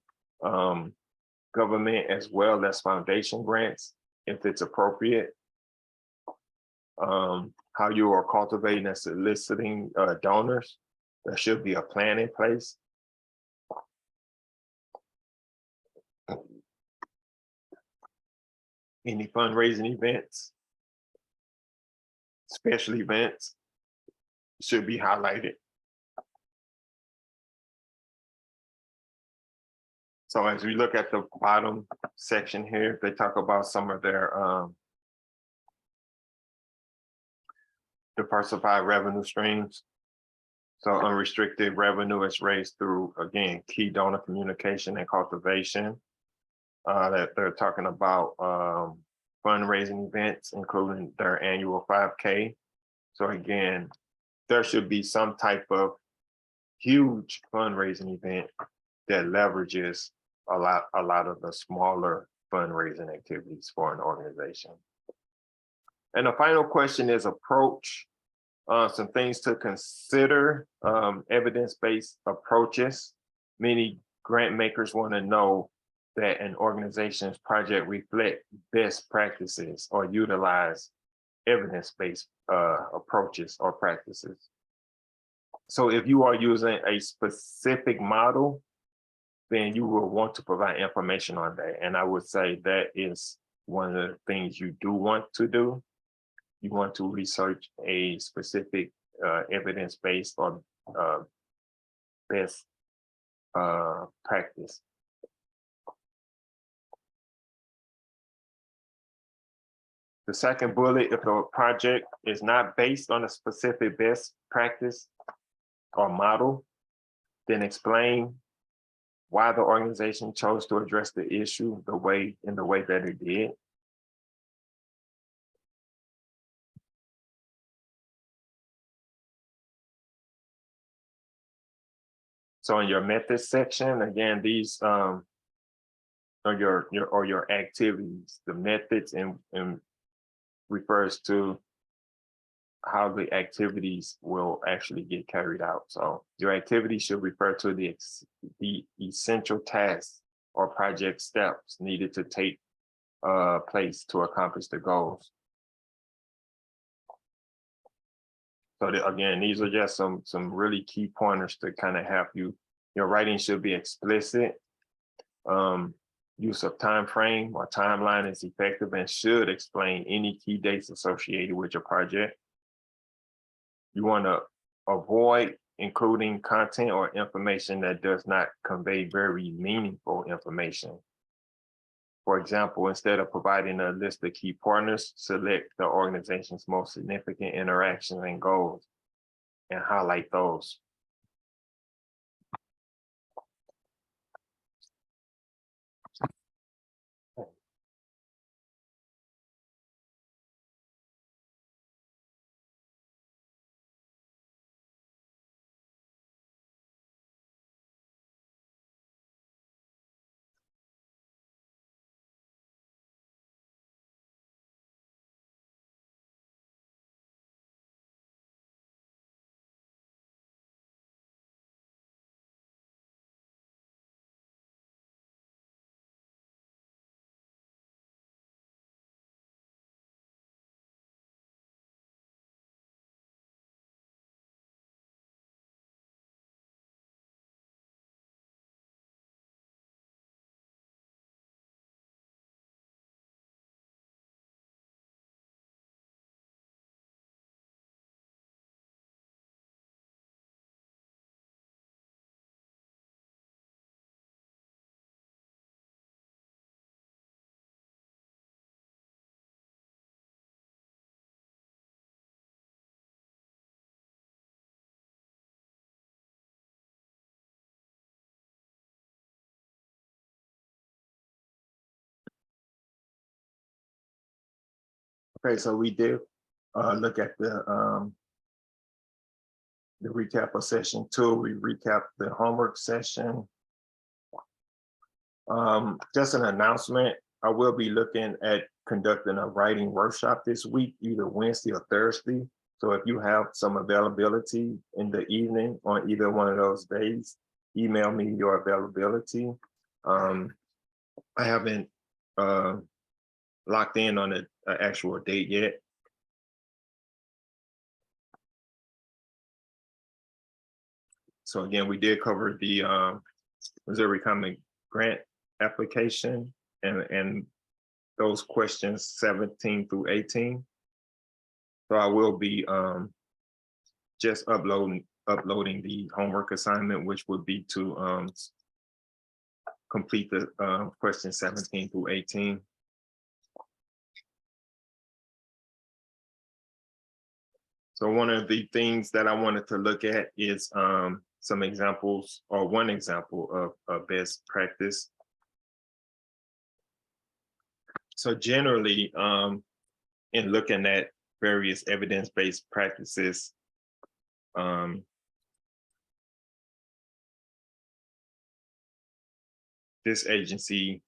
government as well as foundation grants, if it's appropriate, how you are cultivating and soliciting donors. There should be a plan in place. Any fundraising events, special events should be highlighted. So as we look at the bottom section here, they talk about some of their diversified revenue streams. So unrestricted revenue is raised through, again, key donor communication and cultivation. That they're talking about fundraising events, including their annual 5K. So again, there should be some type of huge fundraising event that leverages a lot of the smaller fundraising activities for an organization. And the final question is approach. Some things to consider, evidence-based approaches. Many grant makers want to know that an organization's project reflect best practices or utilize evidence-based approaches or practices. So if you are using a specific model, then you will want to provide information on that. And I would say that is one of the things you do want to do. You want to research a specific evidence-based or best practice. The second bullet, if a project is not based on a specific best practice or model, then explain why the organization chose to address the issue in the way that it did. So in your methods section, again, these are your activities. The methods and refers to how the activities will actually get carried out. So your activities should refer to the essential tasks or project steps needed to take place to accomplish the goals. So again, these are just some really key pointers to kind of help you. Your writing should be explicit. Use of time frame or timeline is effective and should explain any key dates associated with your project. You want to avoid including content or information that does not convey very meaningful information. For example, instead of providing a list of key partners, select the organization's most significant interactions and goals and highlight those. Okay, so we did look at the recap of session 2. We recapped the homework session. Just an announcement, I will be looking at conducting a writing workshop this week, either Wednesday or Thursday. So if you have some availability in the evening on either one of those days, email me your availability. I haven't locked in on an actual date yet. So again, we did cover the Missouri Common Grant application and those questions 17 through 18. So I will be just uploading the homework assignment, which would be to complete the question 17 through 18. So one of the things that I wanted to look at is some examples, or one example of best practice. So generally, in looking at various evidence-based practices, this agency,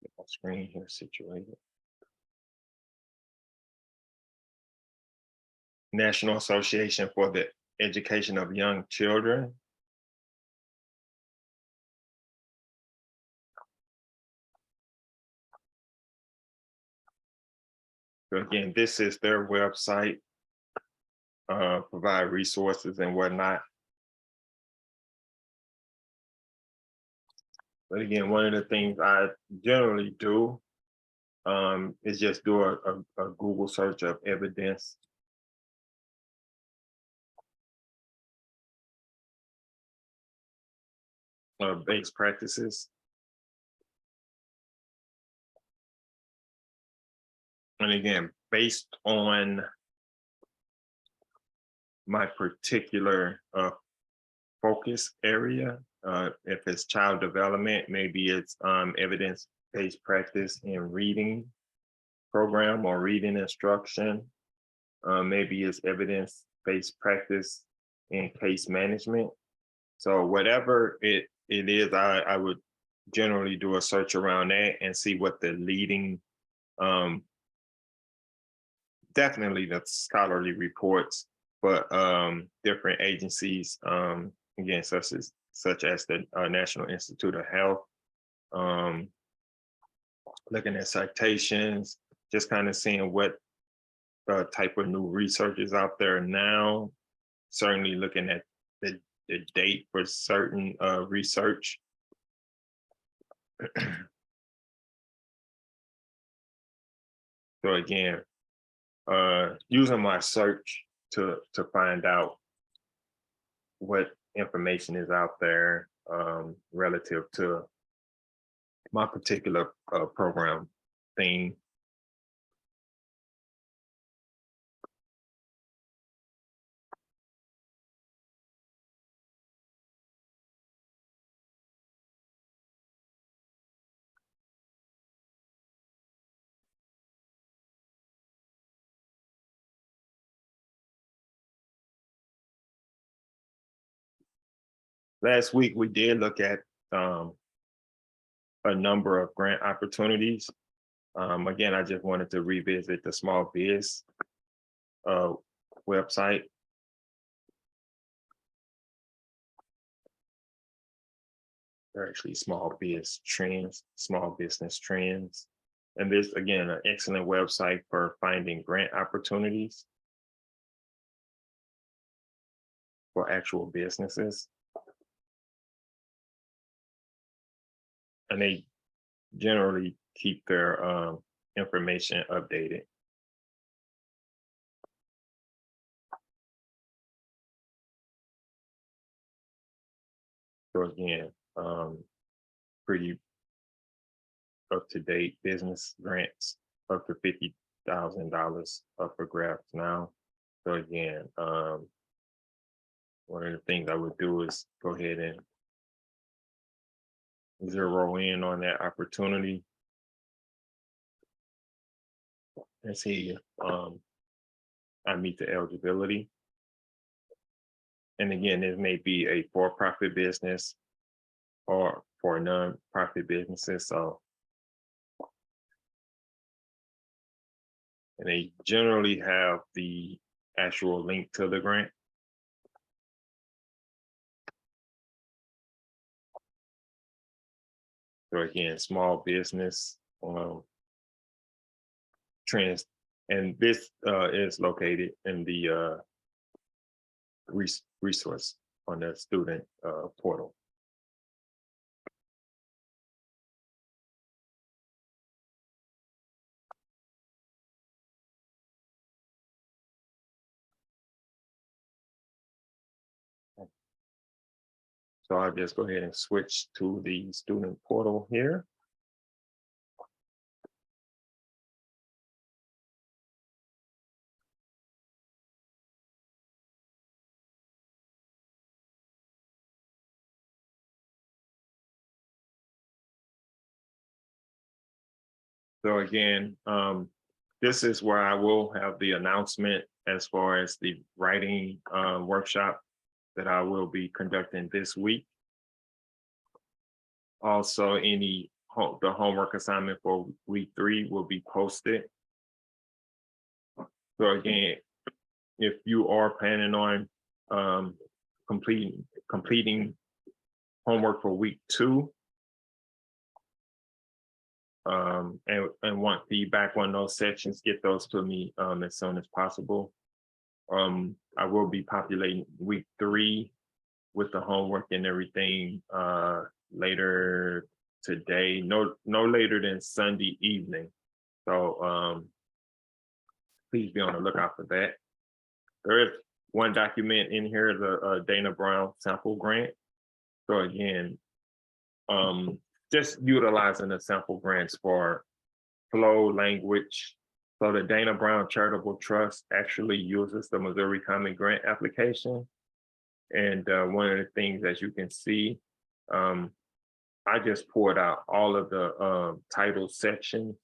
get my screen here situated. National Association for the Education of Young Children. So again, this is their website, provide resources and whatnot. But again, one of the things I generally do is just do a Google search of evidence. Based practices. And again, based on my particular focus area, if it's child development, maybe it's evidence-based practice in reading program or reading instruction. Maybe it's evidence-based practice in case management. So whatever it is, I would generally do a search around that and see what the leading, definitely the scholarly reports, but different agencies, again, such as the National Institute of Health, looking at citations, just kind of seeing what type of new research is out there now, certainly looking at the date for certain research. So again, using my search to find out what information is out there relative to my particular program theme. Last week, we did look at a number of grant opportunities. Again, I just wanted to revisit the Small Biz website. They're actually Small Business Trends. And this, again, an excellent website for finding grant opportunities for actual businesses. And they generally keep their information updated. So again, pretty up-to-date business grants up to $50,000 up for grabs now. So again, one of the things I would do is go ahead and zero in on that opportunity and see if I meet the eligibility. And again, this may be a for-profit business or for non-profit businesses. So, and they generally have the actual link to the grant. So again, small business trends, and this is located in the resource on the student portal. So I'll just go ahead and switch to the student portal here. So again, this is where I will have the announcement as far as the writing workshop that I will be conducting this week. Also, the homework assignment for week 3 will be posted. So again, if you are planning on completing homework for week 2, and want feedback on those sections, get those to me as soon as possible. I will be populating week 3 with the homework and everything later today, no later than Sunday evening. So please be on the lookout for that. There is one document in here, the Dana Brown sample grant. So again, just utilizing the sample grants for flow language. So the Dana Brown Charitable Trust actually uses the Missouri Common Grant application. And one of the things, as you can see, I just poured out all of the title sections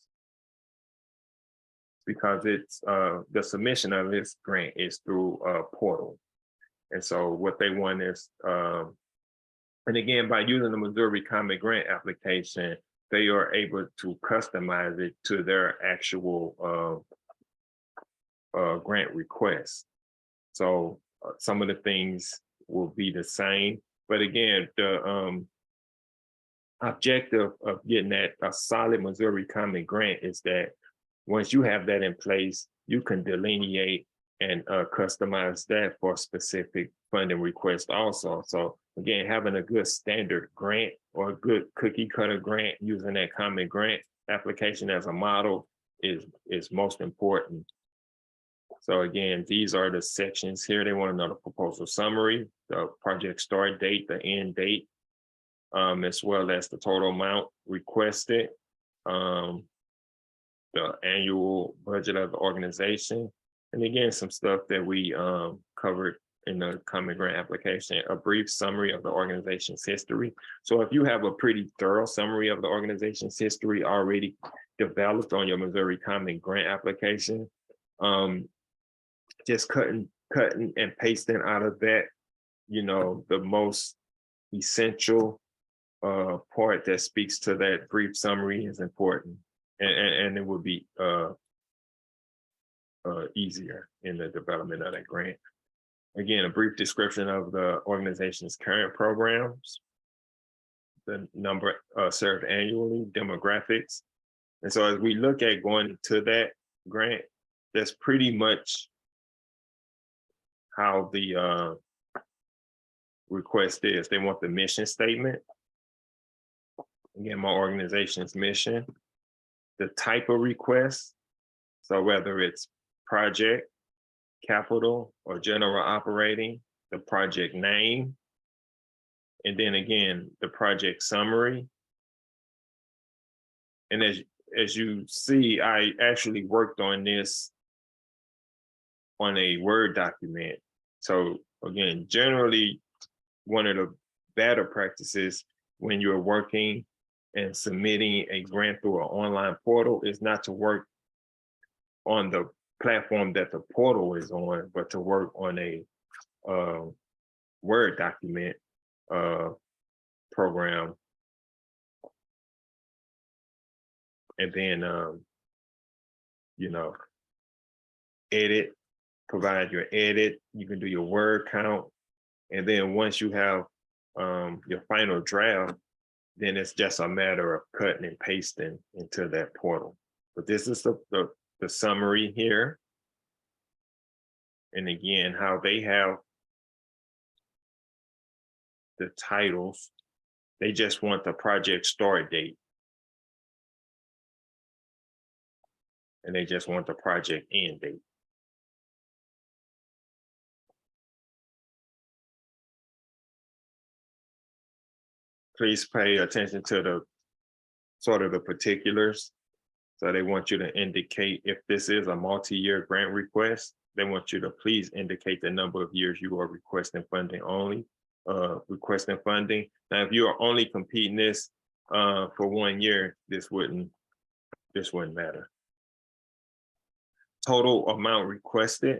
because it's the submission of this grant is through a portal. And so what they want is, and again, by using the Missouri Common Grant application, they are able to customize it to their actual grant request. So some of the things will be the same, but again, the objective of getting a solid Missouri Common Grant is that once you have that in place, you can delineate and customize that for specific funding requests also. So again, having a good standard grant or a good cookie cutter grant using that common grant application as a model is most important. So again, these are the sections here. They want to know the proposal summary, the project start date, the end date, as well as the total amount requested, the annual budget of the organization, and again, some stuff that we covered in the common grant application, a brief summary of the organization's history. So if you have a pretty thorough summary of the organization's history already developed on your Missouri Common Grant application, just cutting and pasting out of that, the most essential part that speaks to that brief summary is important, and it would be easier in the development of that grant. Again, a brief description of the organization's current programs, the number served annually, demographics. And so as we look at going to that grant, that's pretty much how the request is. They want the mission statement. Again, my organization's mission, the type of request. So whether it's project, capital, or general operating, the project name, and then again, the project summary. And as you see, I actually worked on this on a Word document. So again, generally, one of the better practices when you're working and submitting a grant through an online portal is not to work on the platform that the portal is on, but to work on a Word document program. And then, edit, provide your edit. You can do your word count. And then once you have your final draft, then it's just a matter of cutting and pasting into that portal. But this is the summary here. And again, how they have the titles, they just want the project start date. And they just want the project end date. please pay attention to the sort of the particulars. So they want you to indicate if this is a multi-year grant request, they want you to please indicate the number of years you are requesting funding only, requesting funding. Now, if you are only competing this for 1 year, this wouldn't matter. Total amount requested.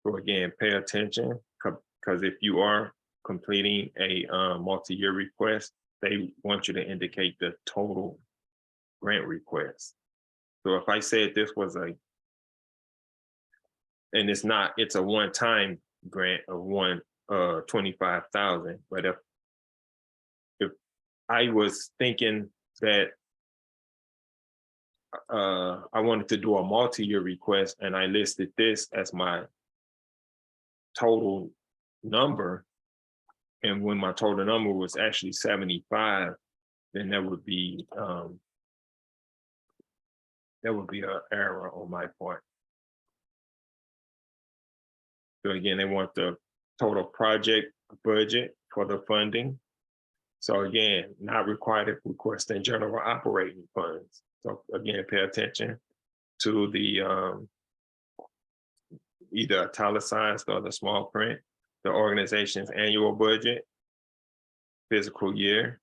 So again, pay attention, because if you are completing a multi-year request, they want you to indicate the total grant request. So if I said this was and it's a one-time grant of 25,000, but if I was thinking that I wanted to do a multi-year request and I listed this as my total number, and when my total number was actually 75, then that would be an error on my part. So again, they want the total project budget for the funding. So again, not required if requesting general operating funds. So again, pay attention to the either italicized or the small print, the organization's annual budget, fiscal year,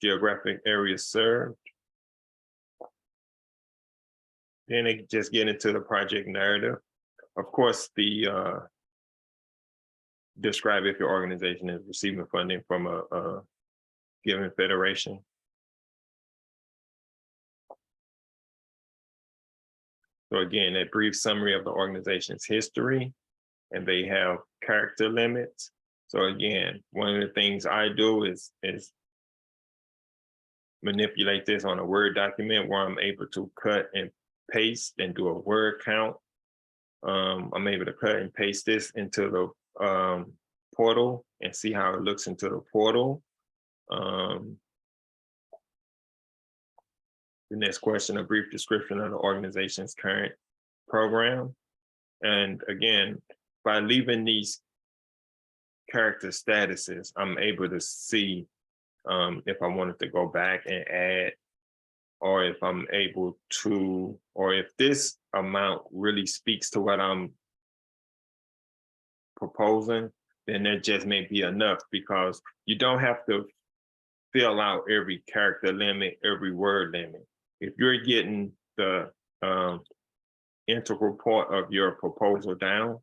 geographic area served. Then they just get into the project narrative. Of course, the describe if your organization is receiving funding from a given federation. So again, a brief summary of the organization's history, and they have character limits. So again, one of the things I do is manipulate this on a Word document where I'm able to cut and paste and do a word count. I'm able to cut and paste this into the portal and see how it looks into the portal. The next question, a brief description of the organization's current program. And again, by leaving these character statuses, I'm able to see if I wanted to go back and add, or if I'm able to, or if this amount really speaks to what I'm proposing, then that just may be enough, because you don't have to fill out every character limit, every word limit. If you're getting the integral part of your proposal down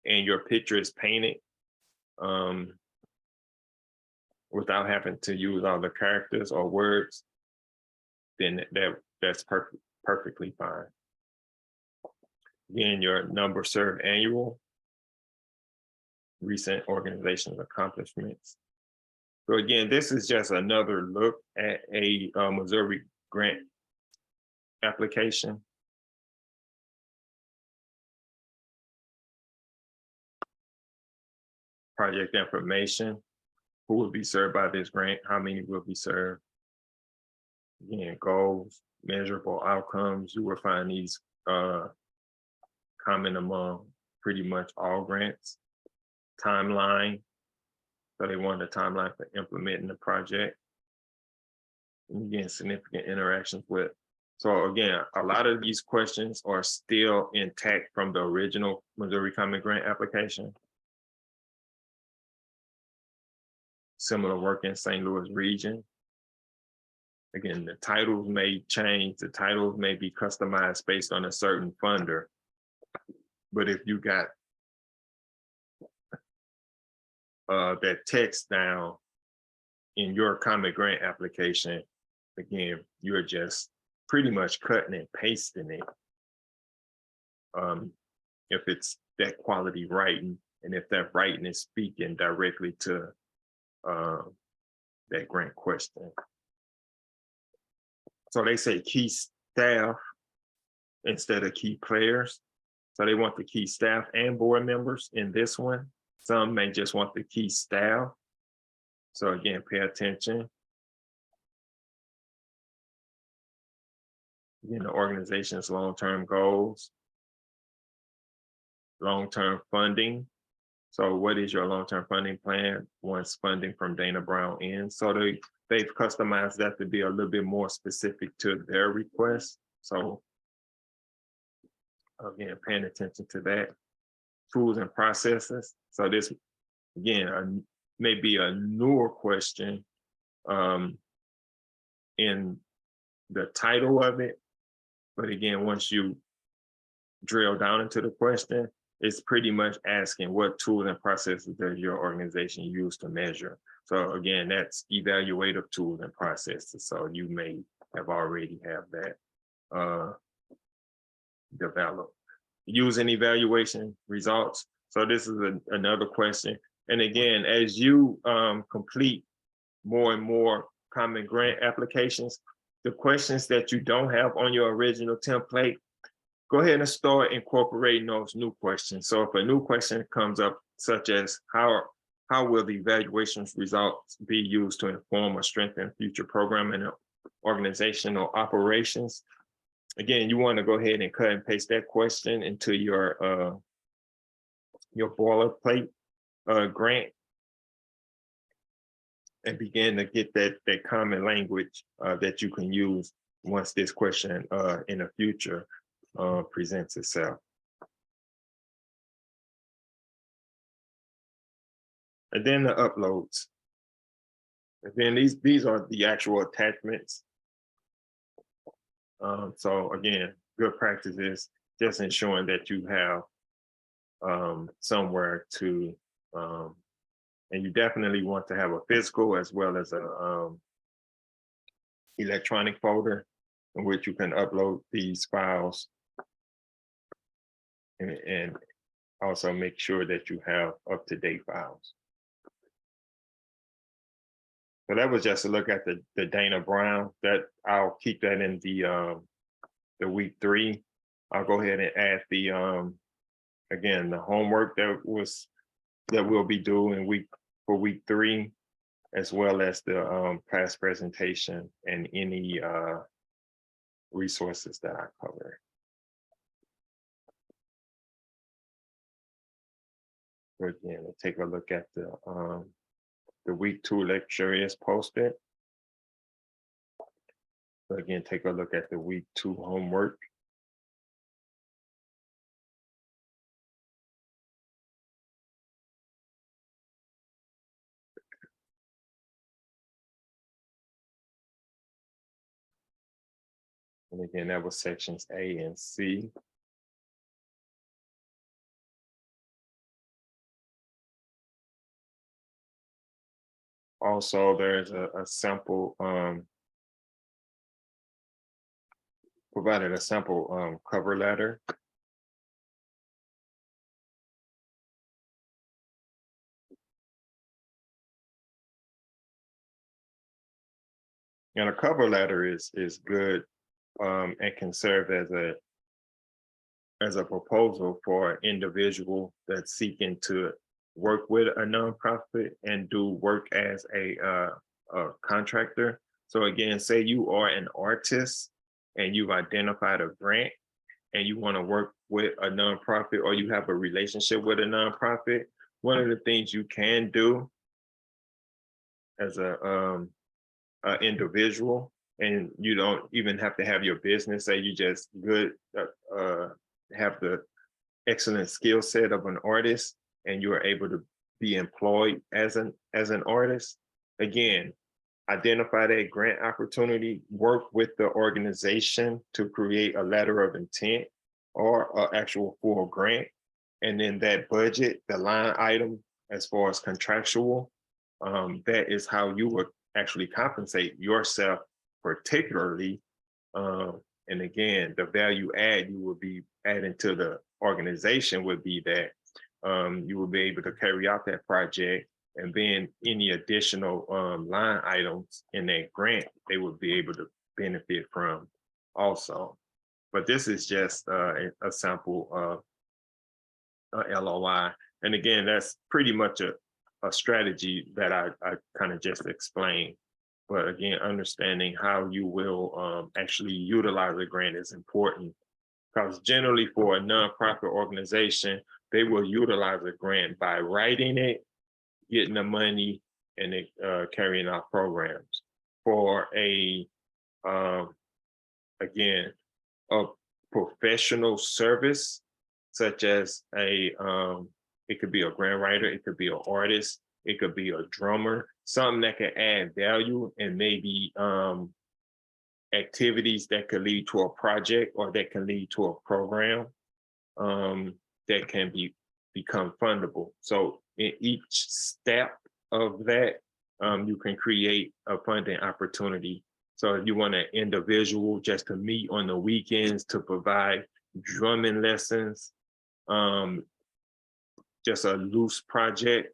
and your picture is painted without having to use all the characters or words, then that's perfectly fine. Again, your number served annual, recent organization's accomplishments. So again, this is just another look at a Missouri grant application. Project information, who will be served by this grant, how many will be served. Again, goals, measurable outcomes. You will find these common among pretty much all grants. Timeline, so they want a timeline for implementing the project. And again, significant interactions with. So again, a lot of these questions are still intact from the original Missouri Common Grant application. Similar work in St. Louis region. Again, the titles may change, the titles may be customized based on a certain funder. But if you got that text down in your Common Grant application, again, you're just pretty much cutting and pasting it. If it's that quality writing, and if that writing is speaking directly to that grant question. So they say key staff instead of key players. So they want the key staff and board members in this one. Some may just want the key staff. So again, pay attention. Again, the organization's long-term goals, long-term funding, So what is your long-term funding plan once funding from Dana Brown ends? So they've customized that to be a little bit more specific to their request. So again, paying attention to that. Tools and processes. So this, again, may be a newer question in the title of it. But again, once you drill down into the question, it's pretty much asking what tools and processes does your organization use to measure. So again, that's evaluative tools and processes. So you may have already have that developed. Using evaluation results. So this is another question. And again, as you complete more and more common grant applications, the questions that you don't have on your original template, go ahead and start incorporating those new questions. So if a new question comes up, such as how will the evaluations results be used to inform or strengthen future programming and organizational operations? Again, you want to go ahead and cut and paste that question into your boilerplate grant and begin to get that common language that you can use once this question in the future presents itself. And then the uploads. And then these are the actual attachments. So again, good practice is just ensuring that you have somewhere to, and you definitely want to have a physical as well as a electronic folder in which you can upload these files and also make sure that you have up-to-date files. So that was just a look at the Dana Brown. That I'll keep that in the week 3. I'll go ahead and add the again the homework that we'll be doing for week 3, as well as the class presentation and any resources that I cover. So again, we'll take a look at the week 2 lecture is posted. So again, take a look at the week 2 homework. And again, that was sections A and C. Also, there's a sample, provided a sample cover letter. And a cover letter is good and can serve as a proposal for an individual that's seeking to work with a nonprofit and do work as a contractor. So again, say you are an artist and you've identified a grant and you want to work with a nonprofit or you have a relationship with a nonprofit, one of the things you can do as a individual, and you don't even have to have your business, say you just have the excellent skill set of an artist and you are able to be employed as an artist. Again, identify that grant opportunity, work with the organization to create a letter of intent or an actual full grant. And then that budget, the line item, as far as contractual, that is how you would actually compensate yourself particularly. And again, the value add you will be adding to the organization would be that you will be able to carry out that project, and then any additional line items in that grant, they would be able to benefit from also. But this is just a sample of LOI. And again, that's pretty much a strategy that I kind of just explained. But again, understanding how you will actually utilize a grant is important Because generally for a nonprofit organization, they will utilize a grant by writing it, getting the money, and carrying out programs. For a, again, a professional service, such as it could be a grant writer, it could be an artist, it could be a drummer, something that can add value and maybe activities that could lead to a project or that can lead to a program that can become fundable. So in each step of that, you can create a funding opportunity. So if you want an individual just to meet on the weekends to provide drumming lessons, just a loose project,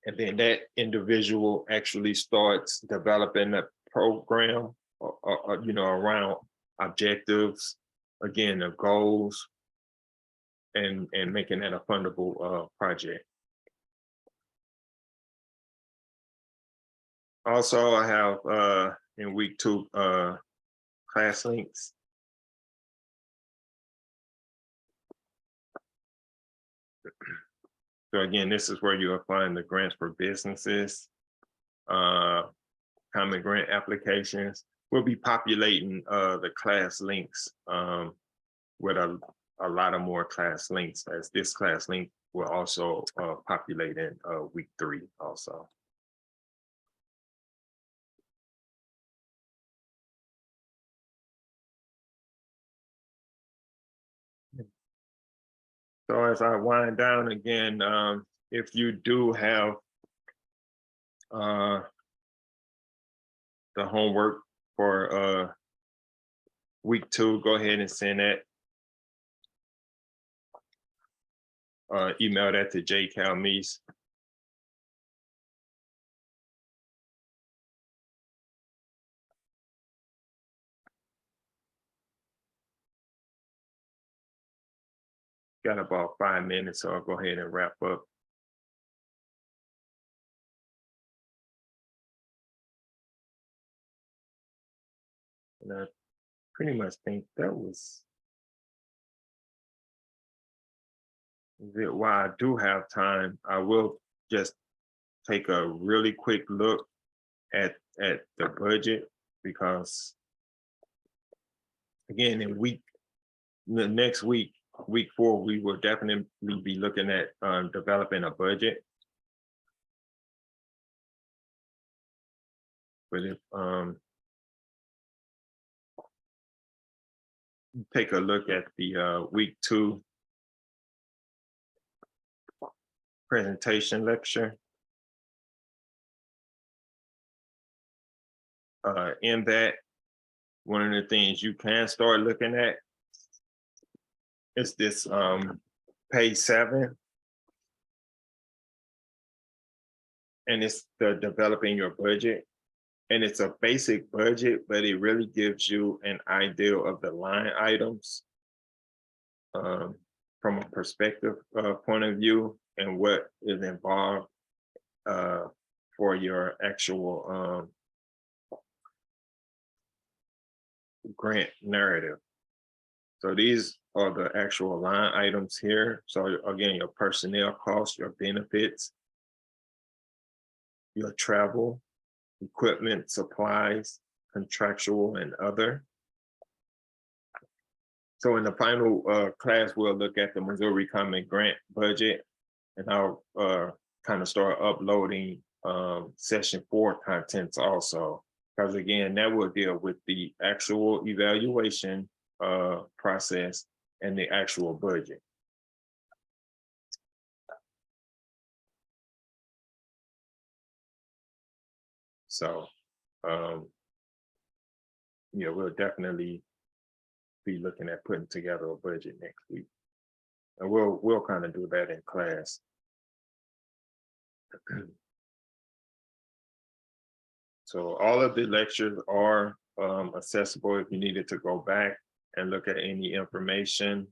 and then that individual actually starts developing a program, around objectives, again, the goals, and making that a fundable project. Also, I have in week 2 class links. So again, this is where you'll find the grants for businesses, common grant applications. We'll be populating the class links with a lot of more class links, as this class link will also populate in week 3 also. So as I wind down again, if you do have the homework for week 2, go ahead and send that. Email that to jcalmeese. Got about 5 minutes, so I'll go ahead and wrap up. And I pretty much think that was it. While I do have time, I will just take a really quick look at the budget, because again, in the next week, week 4, we will definitely be looking at developing a budget. But if take a look at the week 2 presentation lecture, in that, one of the things you can start looking at is this page 7, and it's the developing your budget. And it's a basic budget, but it really gives you an idea of the line items from a perspective point of view, and what is involved for your actual grant narrative. So these are the actual line items here. So again, your personnel costs, your benefits, your travel, equipment, supplies, contractual, and other. So in the final class, we'll look at the Missouri Common Grant budget, and I'll kind of start uploading session 4 contents also, because again, that will deal with the actual evaluation process and the actual budget. So yeah, we'll definitely be looking at putting together a budget next week, and we'll kind of do that in class. So all of the lectures are accessible if you needed to go back and look at any information.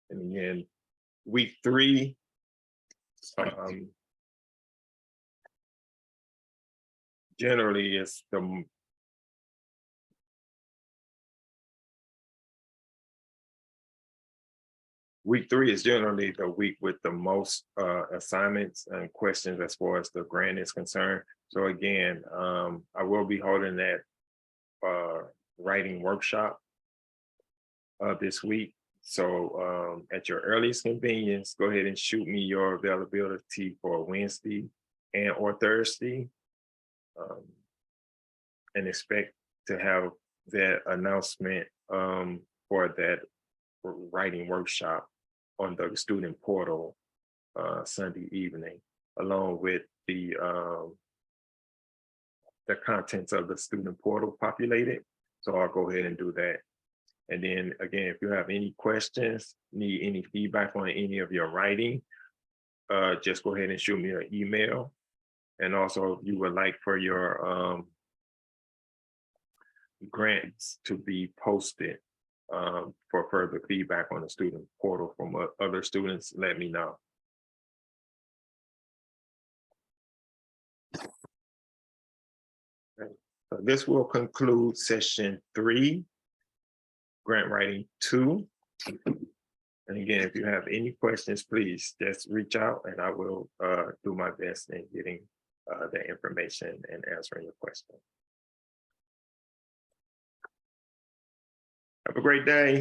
And again, week 3, generally it's the week 3 is generally the week with the most assignments and questions as far as the grant is concerned. So again, I will be holding that writing workshop this week. So at your earliest convenience, go ahead and shoot me your availability for Wednesday and or Thursday, and expect to have that announcement for that writing workshop on the student portal Sunday evening, along with the contents of the student portal populated. So I'll go ahead and do that. And then again, if you have any questions, need any feedback on any of your writing, just go ahead and shoot me an email. And also, if you would like for your grants to be posted for further feedback on the student portal from other students, let me know. Okay. So this will conclude session 3, grant writing 2. And again, if you have any questions, please just reach out and I will do my best in getting the information and answering your question. Have a great day.